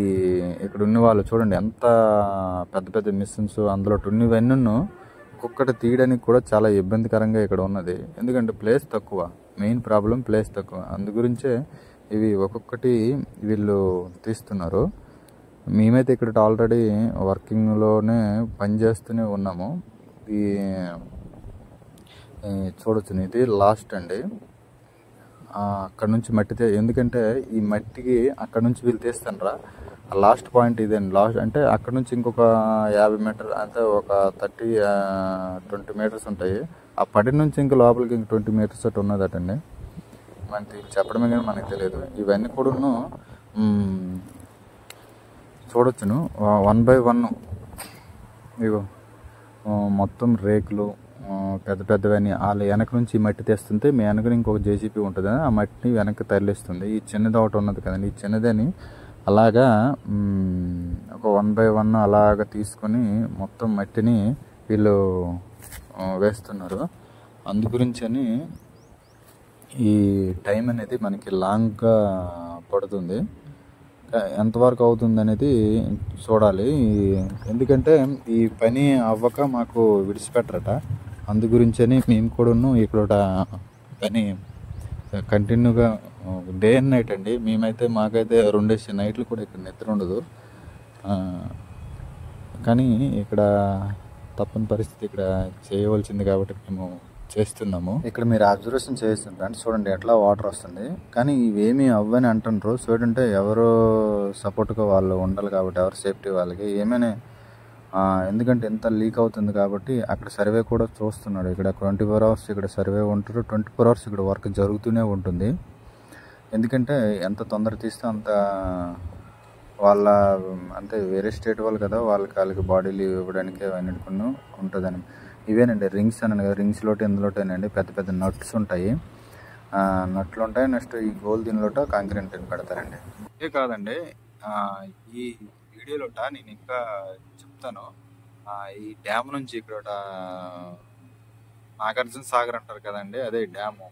ఇక్కడ ఉన్న వాళ్ళు చూడండి ఎంత పెద్ద మిషన్స్ అందులో ఉన్నవన్నీ ఒక్కొక్కటి తీయడానికి కూడా చాలా ఇబ్బందికరంగా ఇక్కడ ఉన్నది. ఎందుకంటే ప్లేస్ తక్కువ, మెయిన్ ప్రాబ్లం ప్లేస్ తక్కువ. అందు గురించే ఇవి ఒక్కొక్కటి వీళ్ళు తీస్తున్నారు. మేమైతే ఇక్కడ ఆల్రెడీ వర్కింగ్లోనే పనిచేస్తూనే ఉన్నాము. ఈ చూడొచ్చు, ఇది లాస్ట్ అండి. అక్కడ నుంచి మట్టి ఎందుకంటే ఈ మట్టికి అక్కడ నుంచి వీళ్ళు తీస్తానరా లాస్ట్ పాయింట్ ఇదండి. లాస్ట్ అంటే అక్కడ నుంచి ఇంకొక 50 మీటర్ అంటే ఒక 20 మీటర్స్ ఉంటాయి. ఆ పడి నుంచి ఇంకా లోపలికి ఇంక 20 మీటర్స్ అటు ఉన్నదటండి. మనకి చెప్పడమే కానీ మనకు తెలియదు. ఇవన్నీ కూడాను చూడొచ్చును 1 by 1. ఇగో మొత్తం రేకులు పెద్ద పెద్దవన్నీ వాళ్ళ వెనక నుంచి మట్టి తెస్తుంటే మీ వెనక ఇంకొక జేసీపీ ఉంటుంది, ఆ మట్టిని వెనక్కి తరలిస్తుంది. ఈ చిన్నది ఒకటి ఉన్నది కదండి, ఈ చిన్నదని అలాగా ఒక 1 by 1 అలాగ తీసుకొని మొత్తం మట్టిని వీళ్ళు వేస్తున్నారు. అందు గురించని ఈ టైం అనేది మనకి లాంగ్గా పడుతుంది. ఎంతవరకు అవుతుంది అనేది చూడాలి. ఎందుకంటే ఈ పని అవ్వక మాకు విడిచిపెట్టరట. అందు గురించని మేము కూడాను ఇక్కడ పని కంటిన్యూగా డే అండ్ నైట్ అండి. మాకైతే 2 నైట్లు కూడా ఇక్కడ నిద్ర ఉండదు. కానీ ఇక్కడ తప్పని పరిస్థితి ఇక్కడ చేయవలసింది కాబట్టి మేము చేస్తున్నాము. ఇక్కడ మీరు అబ్జర్వేషన్ చేస్తుంటే చూడండి ఎట్లా వాటర్ వస్తుంది, కానీ ఇవేమీ అవ్వని అంటుండ్రు. చూడంటే ఎవరు సపోర్ట్గా వాళ్ళు ఉండాలి కాబట్టి, ఎవరు సేఫ్టీ వాళ్ళకి ఏమైనా, ఎందుకంటే ఎంత లీక్ అవుతుంది కాబట్టి అక్కడ సర్వే కూడా చూస్తున్నాడు. ఇక్కడ 24 hours ఇక్కడ సర్వే ఉంటారు, 24 hours ఇక్కడ వర్క్ జరుగుతూనే ఉంటుంది. ఎందుకంటే ఎంత తొందర తీస్తే అంత వాళ్ళ అంటే వేరే స్టేట్ వాళ్ళు కదా, వాళ్ళకి బాడీ లీవ్ ఇవ్వడానికి అన్నిటికన్నా ఉంటుందని. ఇవేనండి రింగ్స్ అన్నాను కదా, రింగ్స్లోటి ఇందులోటేనండి పెద్ద పెద్ద నట్స్ ఉంటాయి, నట్లు ఉంటాయి. నెక్స్ట్ ఈ గోల్ దీనిలోట కాంక్రీట్ పెడతారండి. ఇదే కాదండి, ఈ వీడియోలోట నేను ఇంకా చెప్తాను. ఈ డ్యామ్ నుంచి ఇక్కడ నాగార్జున సాగర్ అంటారు కదండి, అదే డ్యాము,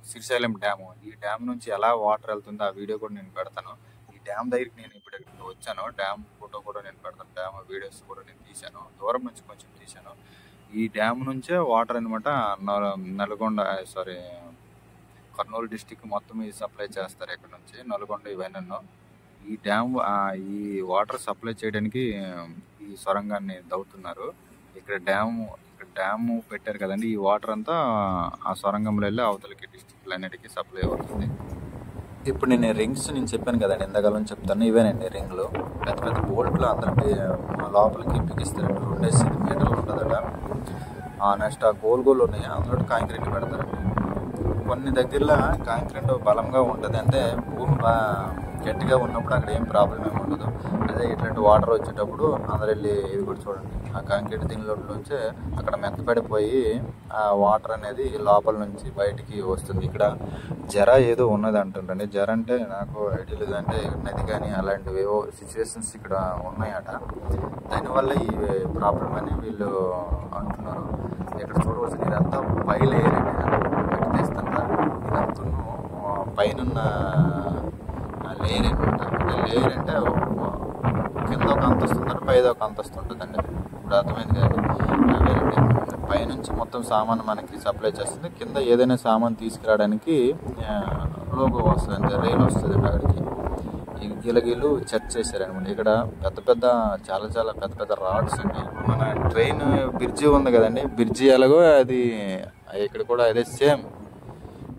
శ్రీశైలం డ్యాము. ఈ డ్యామ్ నుంచి ఎలా వాటర్ వెళ్తుందో ఆ వీడియో కూడా నేను పెడతాను. ఈ డ్యామ్ దగ్గరికి నేను ఇప్పుడు ఇక్కడికి వచ్చాను, డ్యామ్ ఫోటో కూడా నేను పెడతాను, డ్యామ్ వీడియోస్ కూడా నేను తీశాను, దూరం నుంచి కొంచెం తీశాను. ఈ డ్యామ్ నుంచే వాటర్ అనమాట కర్నూలు డిస్టిక్ మొత్తం ఈ సప్లై చేస్తారు. ఇక్కడ నుంచి నల్గొండ ఇవన్నీ ఈ డ్యామ్ ఈ వాటర్ సప్లై చేయడానికి ఈ సొరంగాన్ని దవ్వుతున్నారు. ఇక్కడ డ్యామ్ పెట్టారు కదండి, ఈ వాటర్ అంతా ఆ సొరంగంలో వెళ్ళి అవతలకి డిస్టిక్లు అన్నిటికీ సప్లై అవుతుంది. ఇప్పుడు నేను రింగ్స్ చెప్పాను కదండి, ఎంతకాలం చెప్తాను. ఇవేనండి రింగ్లు, పెద్ద పెద్ద బోల్ట్లు అందరికి లోపలికి బిగిస్తారు. 2 మీటర్లు ఉంటుందట. నెక్స్ట్ ఆ గోల్ ఉన్నాయి, అందులో కాంక్రీట్ పెడతారండి. కొన్ని దగ్గరలో కాంక్రీట్ బలంగా ఉంటుంది, అంటే భూమి గట్టిగా ఉన్నప్పుడు అక్కడ ఏం ప్రాబ్లం ఏమి ఉండదు. అదే ఇట్లాంటి వాటర్ వచ్చేటప్పుడు అందరు వెళ్ళి ఇది కూడా చూడండి, ఆ కాంక్రీట్ దీనిలోంచే అక్కడ మెత్తపడిపోయి ఆ వాటర్ అనేది లోపల నుంచి బయటికి వస్తుంది. ఇక్కడ జర ఏదో ఉన్నది అంటుంటండి. జర అంటే నాకు ఐడియా లేదు, అంటే నది కానీ అలాంటివి ఏవో సిచ్యువేషన్స్ ఇక్కడ ఉన్నాయట. దానివల్ల ఈ ప్రాబ్లం అని వీళ్ళు అంటున్నారు. ఇక్కడ చూడవచ్చు, ఇదంతా బయలుదేరి చేస్తున్నా, ఇదంతా పైన లేయర్ అనమాట. లేయర్ అంటే కింద ఒక అంతస్తు ఉంటుంది, పైద ఒక అంతస్తు ఉంటుందండి. ఇప్పుడు అర్థమైంది కదండి. పైనుంచి మొత్తం సామాన్ మనకి సప్లై చేస్తుంది, కింద ఏదైనా సామాన్ తీసుకురావడానికి లోగో వస్తుంది, రైలు వస్తుంది అక్కడికి. గిలగిలు చెక్ చేశారనమాట. ఇక్కడ చాలా పెద్ద రాడ్స్ అండి. మన ట్రైన్ బ్రిడ్జి ఉంది కదండి, బ్రిడ్జి ఎలాగో అది ఇక్కడ కూడా అదే సేమ్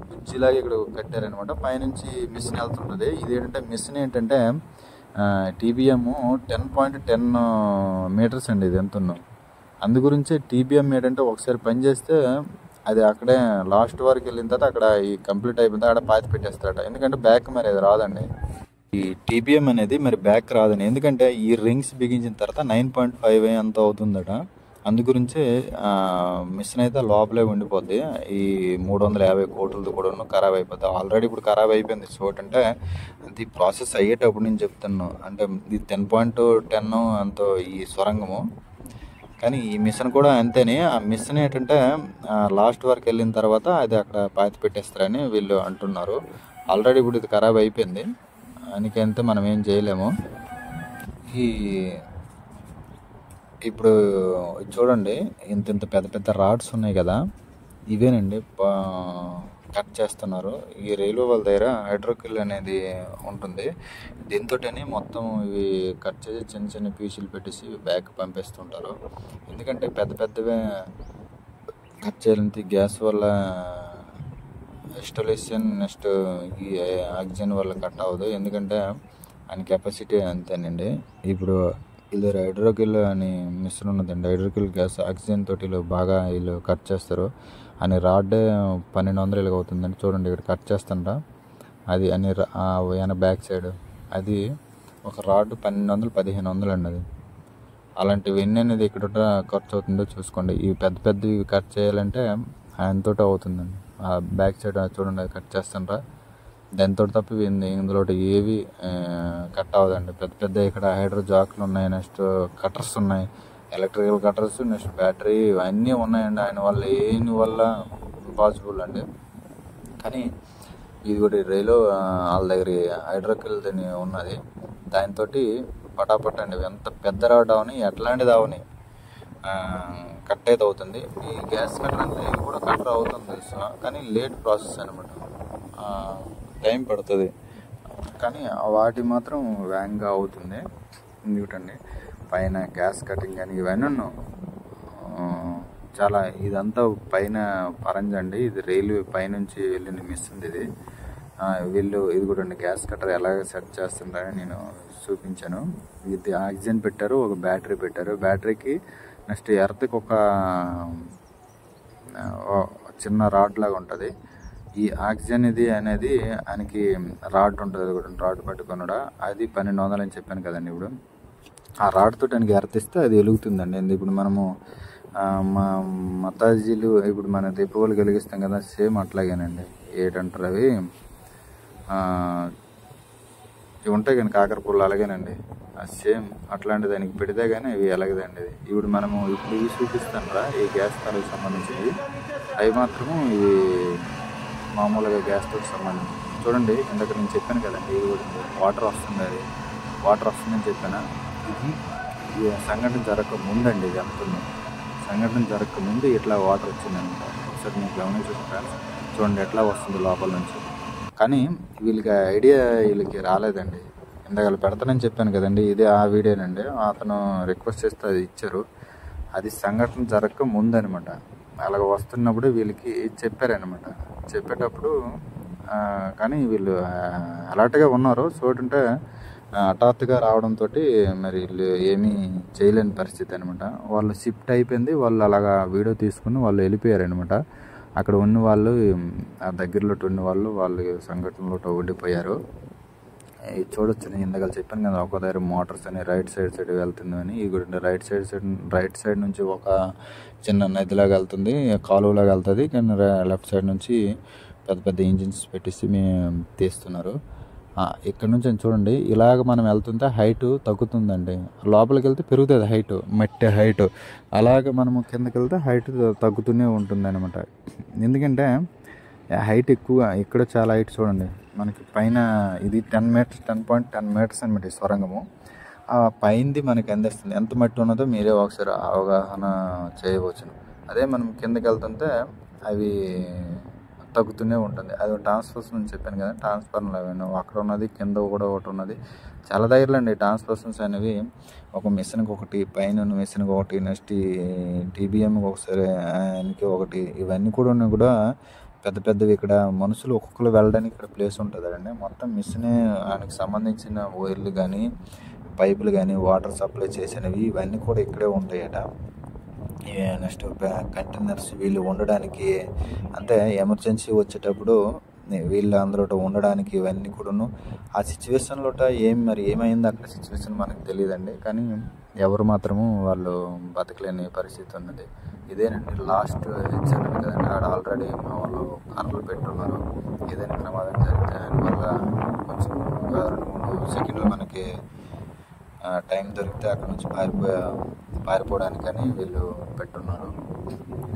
బ్రిడ్జిలాగా ఇక్కడ కట్టారనమాట. పైనుంచి మిషన్ వెళ్తుంటుంది. ఇదేంటంటే మిషన్ ఏంటంటే TBM 10.10 meters అండి ఇది ఎంతున్నా. అందు గురించి TBM ఏంటంటే ఒకసారి పని చేస్తే అది అక్కడే లాస్ట్ వరకు వెళ్ళిన తర్వాత అక్కడ ఈ కంప్లీట్ అయిపోయింది, అక్కడ పాతి పెట్టేస్తారట. ఎందుకంటే బ్యాక్ మరి అది రాదండి, ఈ TBM అనేది మరి బ్యాక్ రాదని. ఎందుకంటే ఈ రింగ్స్ బిగించిన తర్వాత 9.5 అంత అవుతుందట. అందు గురించే మిషన్ అయితే లోపలే ఉండిపోద్ది. ఈ 350 కోట్లది కూడా ఖరాబ్ అయిపోద్ది. ఆల్రెడీ ఇప్పుడు ఖరాబ్ అయిపోయింది. అంటే అది ప్రాసెస్ అయ్యేటప్పుడు నేను చెప్తాను, అంటే ఇది 10.10 అంత ఈ సొరంగము. కానీ ఈ మిషన్ కూడా అంతేనే. ఆ మిషన్ ఏంటంటే లాస్ట్ వరకు వెళ్ళిన తర్వాత అది అక్కడ పాతి పెట్టేస్తారని వీళ్ళు అంటున్నారు. ఆల్రెడీ ఇప్పుడు ఇది ఖరాబ్ అయిపోయింది, అందుకంటే మనం ఏం చేయలేము. ఇప్పుడు చూడండి, ఇంత పెద్ద రాడ్స్ ఉన్నాయి కదా, ఇవేనండి కట్ చేస్తున్నారు. ఈ రైల్వే వాళ్ళ దగ్గర హైడ్రోకిల్ అనేది ఉంటుంది, దీంతో మొత్తం ఇవి కట్ చేసి చిన్న పీసులు పెట్టేసి బ్యాక్ పంపిస్తుంటారు. ఎందుకంటే పెద్దవే కట్ చేయాలంటే గ్యాస్ వల్ల ఇన్స్టాలేషన్, నెక్స్ట్ ఈ ఆక్సిజన్ వల్ల కట్ అవ్వదు. ఎందుకంటే ఆయన కెపాసిటీ అంతేనండి. ఇప్పుడు వీళ్ళు హైడ్రోకిల్ అని మిషన్ ఉన్నదండి, హైడ్రోకిల్ గ్యాస్ ఆక్సిజన్ తోటి బాగా వీళ్ళు కట్ చేస్తారు. అని రాడ్ 1200 అవుతుందండి. చూడండి ఇక్కడ కట్ చేస్తుంటా, అది అని ఆయన బ్యాక్ సైడ్ అది ఒక రాడ్ 1200-1500 అండి. అది అలాంటివి అనేది ఇక్కడ ఖర్చు అవుతుందో చూసుకోండి. ఇవి పెద్ద పెద్దవి కట్ చేయాలంటే ఆయనతో అవుతుందండి. ఆ బ్యాక్ సైడ్ చూడండి, అది కట్ చేస్తుండ్రా, దాంతో తప్ప ఇందులో ఏవి కట్ అవ్వదండి. పెద్ద పెద్ద ఇక్కడ హైడ్రో జాక్లు ఉన్నాయి, నెక్స్ట్ కటర్స్ ఉన్నాయి, ఎలక్ట్రికల్ కటర్స్, నెక్స్ట్ బ్యాటరీ, ఇవన్నీ ఉన్నాయండి. ఆయన వల్ల ఏని వల్ల ఇంపాసిబుల్ అండి. కానీ ఇది కూడా రైలు వాళ్ళ దగ్గర హైడ్రోకిల్ ఉన్నది, దాంతో పటాపట్ అండి. ఎంత పెద్ద రాడ్ అవని ఎట్లాంటిది అవని కట్ అయితే అవుతుంది. ఈ గ్యాస్ కట్టర్ అంటే ఇది కూడా కట్టర్ అవుతుంది, కానీ లేట్ ప్రాసెస్ అనమాట, టైం పడుతుంది. కానీ వాటి మాత్రం వేగంగా అవుతుంది. ఎందుకంటే పైన గ్యాస్ కటింగ్ కానీ ఇవన్నీ చాలా, ఇదంతా పైన పరంజండి. ఇది రైల్వే పైనుంచి వెళ్ళిన మిషన్ ఇది. వీళ్ళు ఇది కూడా గ్యాస్ కట్టర్ ఎలాగ సెట్ చేస్తుంటారని నేను చూపించాను. ఇది ఆక్సిజన్ పెట్టారు, ఒక బ్యాటరీ పెట్టారు. బ్యాటరీకి నెక్స్ట్ ఎర్త్కి ఒక చిన్న రాడ్ లాగా ఉంటుంది. ఈ ఆక్సిజన్ ఇది అనేది ఆయనకి రాడ్ ఉంటుంది, రాడ్ పట్టుకున్నాడా, అది 1200 అని చెప్పాను కదండి. ఇప్పుడు ఆ రాడ్ తోటి ఆయనకి ఎర్తిస్తే అది వెలుగుతుందండి. ఇప్పుడు మనము మా మతాజీలు ఇప్పుడు మన దీపావళి వెలిగిస్తాం కదా, సేమ్ అట్లాగేనండి. ఏంటంటారు అవి ఇవి ఉంటాయి కానీ కాకర పుల్ల, అలాగేనండి. సేమ్ అట్లాంటి దానికి పెడితే కానీ ఇవి ఎలాగదండి. ఇప్పుడు మనము ఇప్పుడు ఇవి చూపిస్తాను ఈ గ్యాస్ స్థాయికి సంబంధించినవి, అవి మాత్రము ఇవి మామూలుగా గ్యాస్ తోటి సంబంధించి. చూడండి, ఇందాక నేను చెప్పాను కదండి, ఇది కూడా వాటర్ వస్తుంది, అది వాటర్ వస్తుందని చెప్పాను. ఇది సంఘటన జరగక ముందండి, ఇది అంతుంది సంఘటన జరగక ముందు ఇట్లా వాటర్ వచ్చిందనమాట. ఒకసారి మీకు గమనించుకుంటాను, చూడండి ఎట్లా వస్తుంది లోపల నుంచి. కానీ వీళ్ళకి ఐడియా వీళ్ళకి రాలేదండి. ఇందాక పెడతానని చెప్పాను కదండి, ఇదే ఆ వీడియోనండి. అతను రిక్వెస్ట్ చేస్తే అది ఇచ్చారు. అది సంఘటన జరగక ముందు అనమాట. అలాగ వస్తున్నప్పుడు వీళ్ళకి చెప్పారనమాట. చెప్పేటప్పుడు కానీ వీళ్ళు అలర్ట్గా ఉన్నారు. చూడంటే హఠాత్తుగా రావడంతో మరి వీళ్ళు ఏమీ చేయలేని పరిస్థితి అనమాట. వాళ్ళు షిఫ్ట్ అయిపోయింది. వాళ్ళు అలాగా వీడియో తీసుకుని వాళ్ళు వెళ్ళిపోయారనమాట. అక్కడ ఉన్న వాళ్ళు, ఆ దగ్గరలో ఉన్న వాళ్ళు సంఘటనలో ఉండిపోయారు. ఇది చూడొచ్చు, నేను ఇందాక చెప్పాను కదా, ఒక దగ్గర మోటార్స్ అని రైట్ సైడ్ వెళ్తుందని. ఈ కూడా రైట్ సైడ్ నుంచి ఒక చిన్న నదిలాగా వెళ్తుంది, కాలువలాగా వెళ్తుంది. కానీ లెఫ్ట్ సైడ్ నుంచి పెద్ద పెద్ద ఇంజిన్స్ పెట్టేసి మేము తీస్తున్నారు. ఇక్కడ నుంచి చూడండి, ఇలాగ మనం వెళ్తుంటే హైట్ తగ్గుతుందండి. లోపలికి వెళ్తే పెరుగుతుంది హైట్, మట్టి హైట్. అలాగ మనము కిందకి వెళ్తే హైట్ తగ్గుతూనే ఉంటుంది అనమాట. ఎందుకంటే హైట్ ఎక్కువ, ఇక్కడ చాలా హైట్ చూడండి. మనకి పైన ఇది 10.10 మీటర్స్ అనమాట ఈ సొరంగము. ఆ పైనది మనకి అందిస్తుంది. ఎంత మట్టి ఉన్నదో మీరే ఒకసారి అవగాహన చేయవచ్చును. అదే మనం కిందకి వెళ్తుంటే అవి తగ్గుతూనే ఉంటుంది. అది ట్రాన్స్ఫర్స్ అని చెప్పాను కదా, ట్రాన్స్ఫార్మర్ అవన్నీ అక్కడ ఉన్నది, కింద కూడా ఒకటి ఉన్నది. చాలా దగ్గరలో అండి ట్రాన్స్ఫర్మర్స్ అనేవి. ఒక మిషన్కి ఒకటి, పైన మిషన్కి ఒకటి, నెక్స్ట్ టీబీఎంకి ఒకసారి, ఆయనకి ఒకటి, ఇవన్నీ కూడా పెద్ద పెద్దవి. ఇక్కడ మనుషులు ఒక్కొక్కరు వెళ్ళడానికి ఇక్కడ ప్లేస్ ఉంటుందండి. మొత్తం మిషనే ఆయనకి సంబంధించిన వైర్లు కానీ, పైపులు కానీ, వాటర్ సప్లై చేసినవి ఇవన్నీ కూడా ఇక్కడే ఉంటాయట. నెక్స్ట్ కంటైనర్స్ వీళ్ళు ఉండడానికి, అంటే ఎమర్జెన్సీ వచ్చేటప్పుడు వీళ్ళు అందరూ ఉండడానికి ఇవన్నీ కూడాను. ఆ సిచ్యువేషన్లో ఏమైంది అక్కడ సిచ్యువేషన్ మనకు తెలియదండి. కానీ ఎవరు మాత్రము వాళ్ళు బతకలేని పరిస్థితి ఉన్నది. ఇదేనండి లాస్ట్ హెచ్చరిక కదండి. ఆడ ఆల్రెడీ మా వాళ్ళు కర్రలు పెట్టున్నారు. ఏదైనా ప్రమాదం జరిగితే దానివల్ల కొంచెం 2-3 సెకండ్లు మనకి టైం దొరికితే అక్కడ నుంచి పారిపోవడానికని వీళ్ళు పెట్టున్నారు.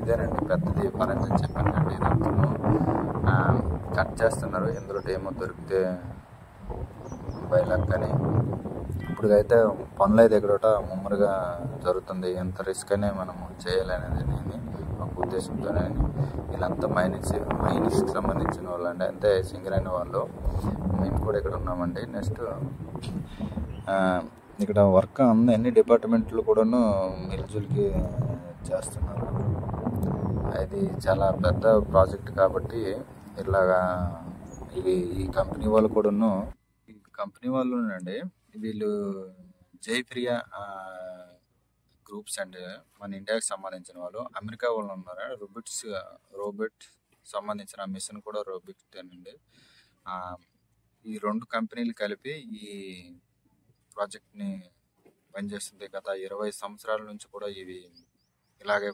ఇదేనండి పెద్దది పరంగా చెప్పాను కండి. ఇదంతా కట్ చేస్తున్నారు. ఇందులో ఏమో దొరికితే బయలక్ కానీ. ఇప్పుడుకైతే పనులు అయితే ఎక్కడోట ముమ్మరుగా జరుగుతుంది. ఎంత రిస్క్ అనే మనం చేయాలనేది నేను ఒక ఉద్దేశంతోనే. వీళ్ళంతా మైనింగ్స్కి సంబంధించిన వాళ్ళు అండి, అంతే సింగరైన వాళ్ళు. మేము కూడా ఇక్కడ ఉన్నామండి. నెక్స్ట్ ఇక్కడ వర్క్ అన్ని డిపార్ట్మెంట్లు కూడాను మిల్జులకి చేస్తున్నారు. ఇది చాలా పెద్ద ప్రాజెక్ట్ కాబట్టి ఇలాగా ఈ కంపెనీ వాళ్ళు కూడాను, ఈ కంపెనీ వాళ్ళు అండి, వీళ్ళు జైప్రియా గ్రూప్స్ అండి, మన ఇండియాకి సంబంధించిన వాళ్ళు. అమెరికా వాళ్ళు ఉన్నారు. రోబోట్ సంబంధించిన మిషన్ కూడా రోబోట్ అండి. ఈ 2 కంపెనీలు కలిపి ఈ ప్రాజెక్ట్ని పనిచేస్తుంది. గత 20 సంవత్సరాల నుంచి కూడా ఇవి ఇలాగే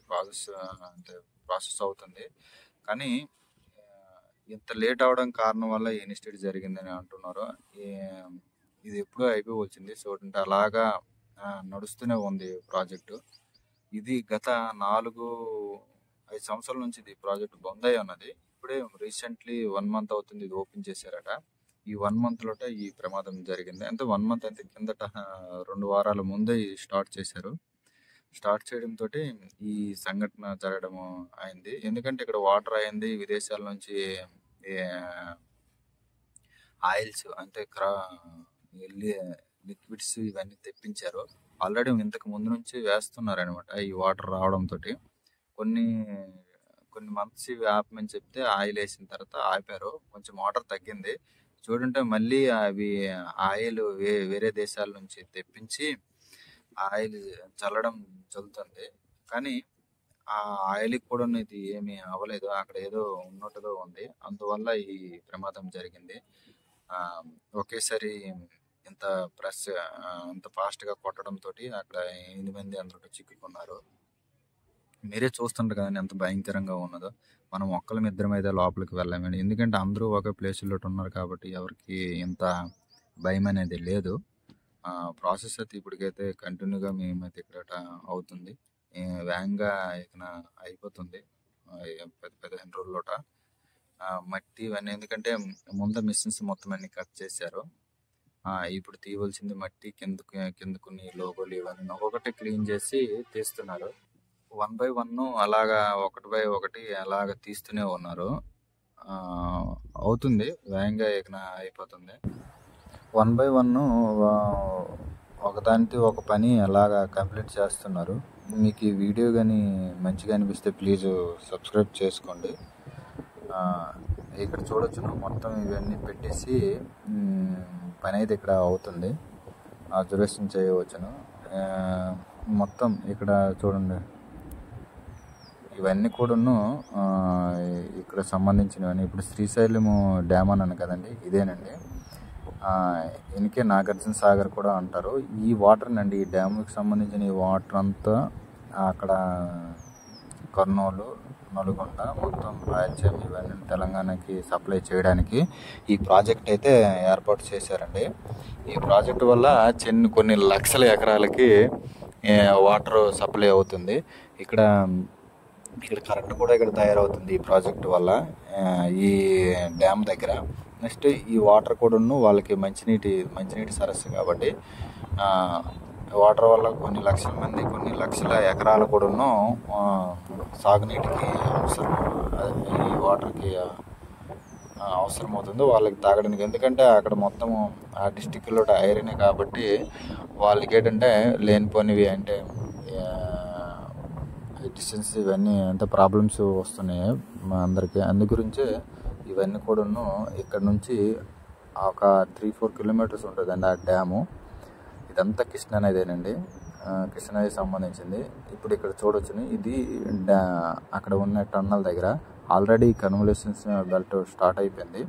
అంటే ప్రాసెస్ అవుతుంది. కానీ ఇంత లేట్ అవడం కారణం వల్ల ఈ ఇన్సిడెంట్ జరిగిందని అంటున్నారు. ఇది ఎప్పుడూ అయిపోవచ్చింది. సో అంటే అలాగా నడుస్తూనే ఉంది ప్రాజెక్టు. ఇది గత 4-5 సంవత్సరాల నుంచి ఇది ప్రాజెక్ట్ బంద్ అయి ఉన్నది. ఇప్పుడే రీసెంట్లీ 1 మంత్ అవుతుంది ఇది ఓపెన్ చేశారట. ఈ 1 మంత్ లోట ఈ ప్రమాదం జరిగింది. అంటే 1 మంత్ అంటే కిందట 2 వారాల ముందే స్టార్ట్ చేశారు. స్టార్ట్ చేయడంతో ఈ సంఘటన జరగడము అయింది. ఎందుకంటే ఇక్కడ వాటర్ అయింది, విదేశాల నుంచి ఆయిల్స్ అంటే లిక్విడ్స్ ఇవన్నీ తెప్పించారు. ఆల్రెడీ ఇంతకు ముందు నుంచి వేస్తున్నారు అనమాట. ఈ వాటర్ రావడంతో కొన్ని మంత్స్ ఇవి ఆపమని చెప్తే ఆయిల్ వేసిన తర్వాత ఆపారు. కొంచెం వాటర్ తగ్గింది. చూడంటే మళ్ళీ అవి ఆయిల్ వేరే దేశాల నుంచి తెప్పించి ఆయిల్ చల్లడం జరుగుతుంది. కానీ ఆ ఆయిల్కి కూడా ఇది ఏమీ అవ్వలేదు. అక్కడ ఏదో ఉన్నట్టుగా ఉంది. అందువల్ల ఈ ప్రమాదం జరిగింది. ఒకేసారి ఇంత అంత ఫాస్ట్గా కొట్టడంతో అక్కడ 8 మంది అందులో చిక్కుకున్నారు. మీరే చూస్తుంటారు కదండి ఎంత భయంకరంగా ఉన్నదో. మనం ఒక్కళ్ళమిద్దరం అయితే లోపలికి వెళ్ళామండి. ఎందుకంటే అందరూ ఒకే ప్లేసులో ఉన్నారు కాబట్టి ఎవరికి ఇంత భయం అనేది లేదు. ప్రాసెస్ అయితే ఇప్పటికైతే కంటిన్యూగా మేమైతే ఇక్కడ అవుతుంది. వేగంగా ఇక అయిపోతుంది 10-15 రోజుల్లోట. మట్టి ఇవన్నీ ఎందుకంటే ముందు మిషన్స్ మొత్తం అన్ని కట్ చేశారు. ఇప్పుడు తీయవలసింది మట్టి కిందకు లోగోలు ఇవన్నీ ఒక్కొక్కటి క్లీన్ చేసి తీస్తున్నారు. 1 by 1 అలాగా 1 by 1 అలాగా తీస్తూనే ఉన్నారు. అవుతుంది వేగంగా ఇక అయిపోతుంది. 1 by 1 ఒకదానికి ఒక పని అలాగా కంప్లీట్ చేస్తున్నారు. మీకు ఈ వీడియో కానీ మంచిగా అనిపిస్తే ప్లీజ్ సబ్స్క్రైబ్ చేసుకోండి. ఇక్కడ చూడొచ్చును మొత్తం ఇవన్నీ పెట్టేసి పని అయితే ఇక్కడ అవుతుంది. అబ్జర్వేషన్ చేయవచ్చును. మొత్తం ఇక్కడ చూడండి ఇవన్నీ కూడాను ఇక్కడ సంబంధించినవన్నీ. ఇప్పుడు శ్రీశైలం డ్యామ్ అన్నాను కదండి, ఇదేనండి. ఇనికే నాగార్జున సాగర్ కూడా అంటారు. ఈ వాటర్ నండి, ఈ డ్యామ్కి సంబంధించిన ఈ వాటర్ అంతా అక్కడ కర్నూలు, నల్గొండ మొత్తం రాయలసీమ ఇవన్నీ తెలంగాణకి సప్లై చేయడానికి ఈ ప్రాజెక్ట్ అయితే ఏర్పాటు చేశారండి. ఈ ప్రాజెక్టు వల్ల కొన్ని లక్షల ఎకరాలకి వాటర్ సప్లై అవుతుంది. ఇక్కడ కరెంట్ కూడా ఇక్కడ తయారవుతుంది ఈ ప్రాజెక్టు వల్ల, ఈ డ్యామ్ దగ్గర. నెక్స్ట్ ఈ వాటర్ కూడాను వాళ్ళకి మంచినీటి సరస్సు కాబట్టి వాటర్ వల్ల కొన్ని లక్షల మంది, కొన్ని లక్షల ఎకరాలు కూడాను సాగునీటికి అవసరం, ఈ వాటర్కి అవసరం అవుతుంది వాళ్ళకి తాగడానికి. ఎందుకంటే అక్కడ మొత్తము ఆ డిస్టిక్లో ఐరనే కాబట్టి వాళ్ళకి ఏంటంటే లేనిపోనివి అంటే డిస్టెన్స్ ఇవన్నీ అంటే ప్రాబ్లమ్స్ వస్తున్నాయి మా అందరికీ. అందు గురించే ఇవన్నీ కూడాను ఇక్కడ నుంచి ఒక 3-4 కిలోమీటర్స్ ఉంటుందండి ఆ డ్యాము. ఇదంతా కృష్ణా నదేనండి, కృష్ణా నదికి సంబంధించింది. ఇప్పుడు ఇక్కడ చూడొచ్చుని ఇది అక్కడ ఉన్న టన్నల్ దగ్గర ఆల్రెడీ కన్వల్యూషన్స్ బెల్ట్ స్టార్ట్ అయిపోయింది,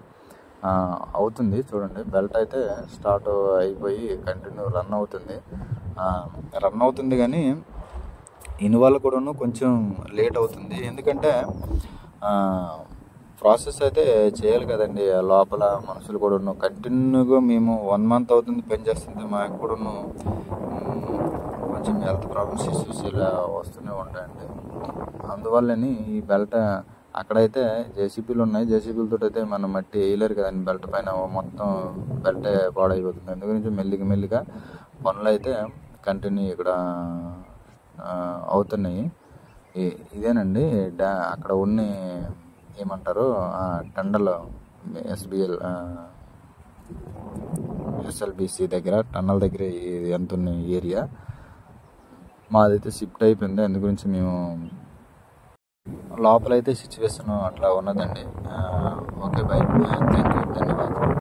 అవుతుంది. చూడండి బెల్ట్ అయితే స్టార్ట్ అయిపోయి కంటిన్యూ రన్ అవుతుంది కానీ ఇన్వాల్వ్ కూడాను కొంచెం లేట్ అవుతుంది. ఎందుకంటే ప్రాసెస్ అయితే చేయాలి కదండి. లోపల మనుషులు కూడాను కంటిన్యూగా మేము 1 మంత్ అవుతుంది పని చేస్తుంది. మాకు కూడాను కొంచెం హెల్త్ ప్రాబ్లమ్స్ ఇష్యూస్ ఇలా వస్తూనే ఉంటాయండి. అందువల్లని ఈ బెల్ట్ అక్కడైతే జేసీబీలు ఉన్నాయి, జేసీబీలతో అయితే మనం మట్టి వేయలేరు కదండి. బెల్ట్ పైన మొత్తం బెల్ట్ పాడైపోతుంది. అందుగురించి మెల్లిగా పనులు అయితే కంటిన్యూ ఇక్కడ అవుతున్నాయి. ఇదేనండి అక్కడ ఉన్న ఏమంటారు టండల్ ఎస్ఎల్బిసి దగ్గర టన్నల్ దగ్గర ఎంత ఉన్న ఏరియా మాదైతే షిఫ్ట్ అయిపోయింది. అందు గురించి మేము లోపలైతే సిచ్యువేషన్ అట్లా ఉన్నదండి. ఓకే, బై, థ్యాంక్ యూ, ధన్యవాదాలు.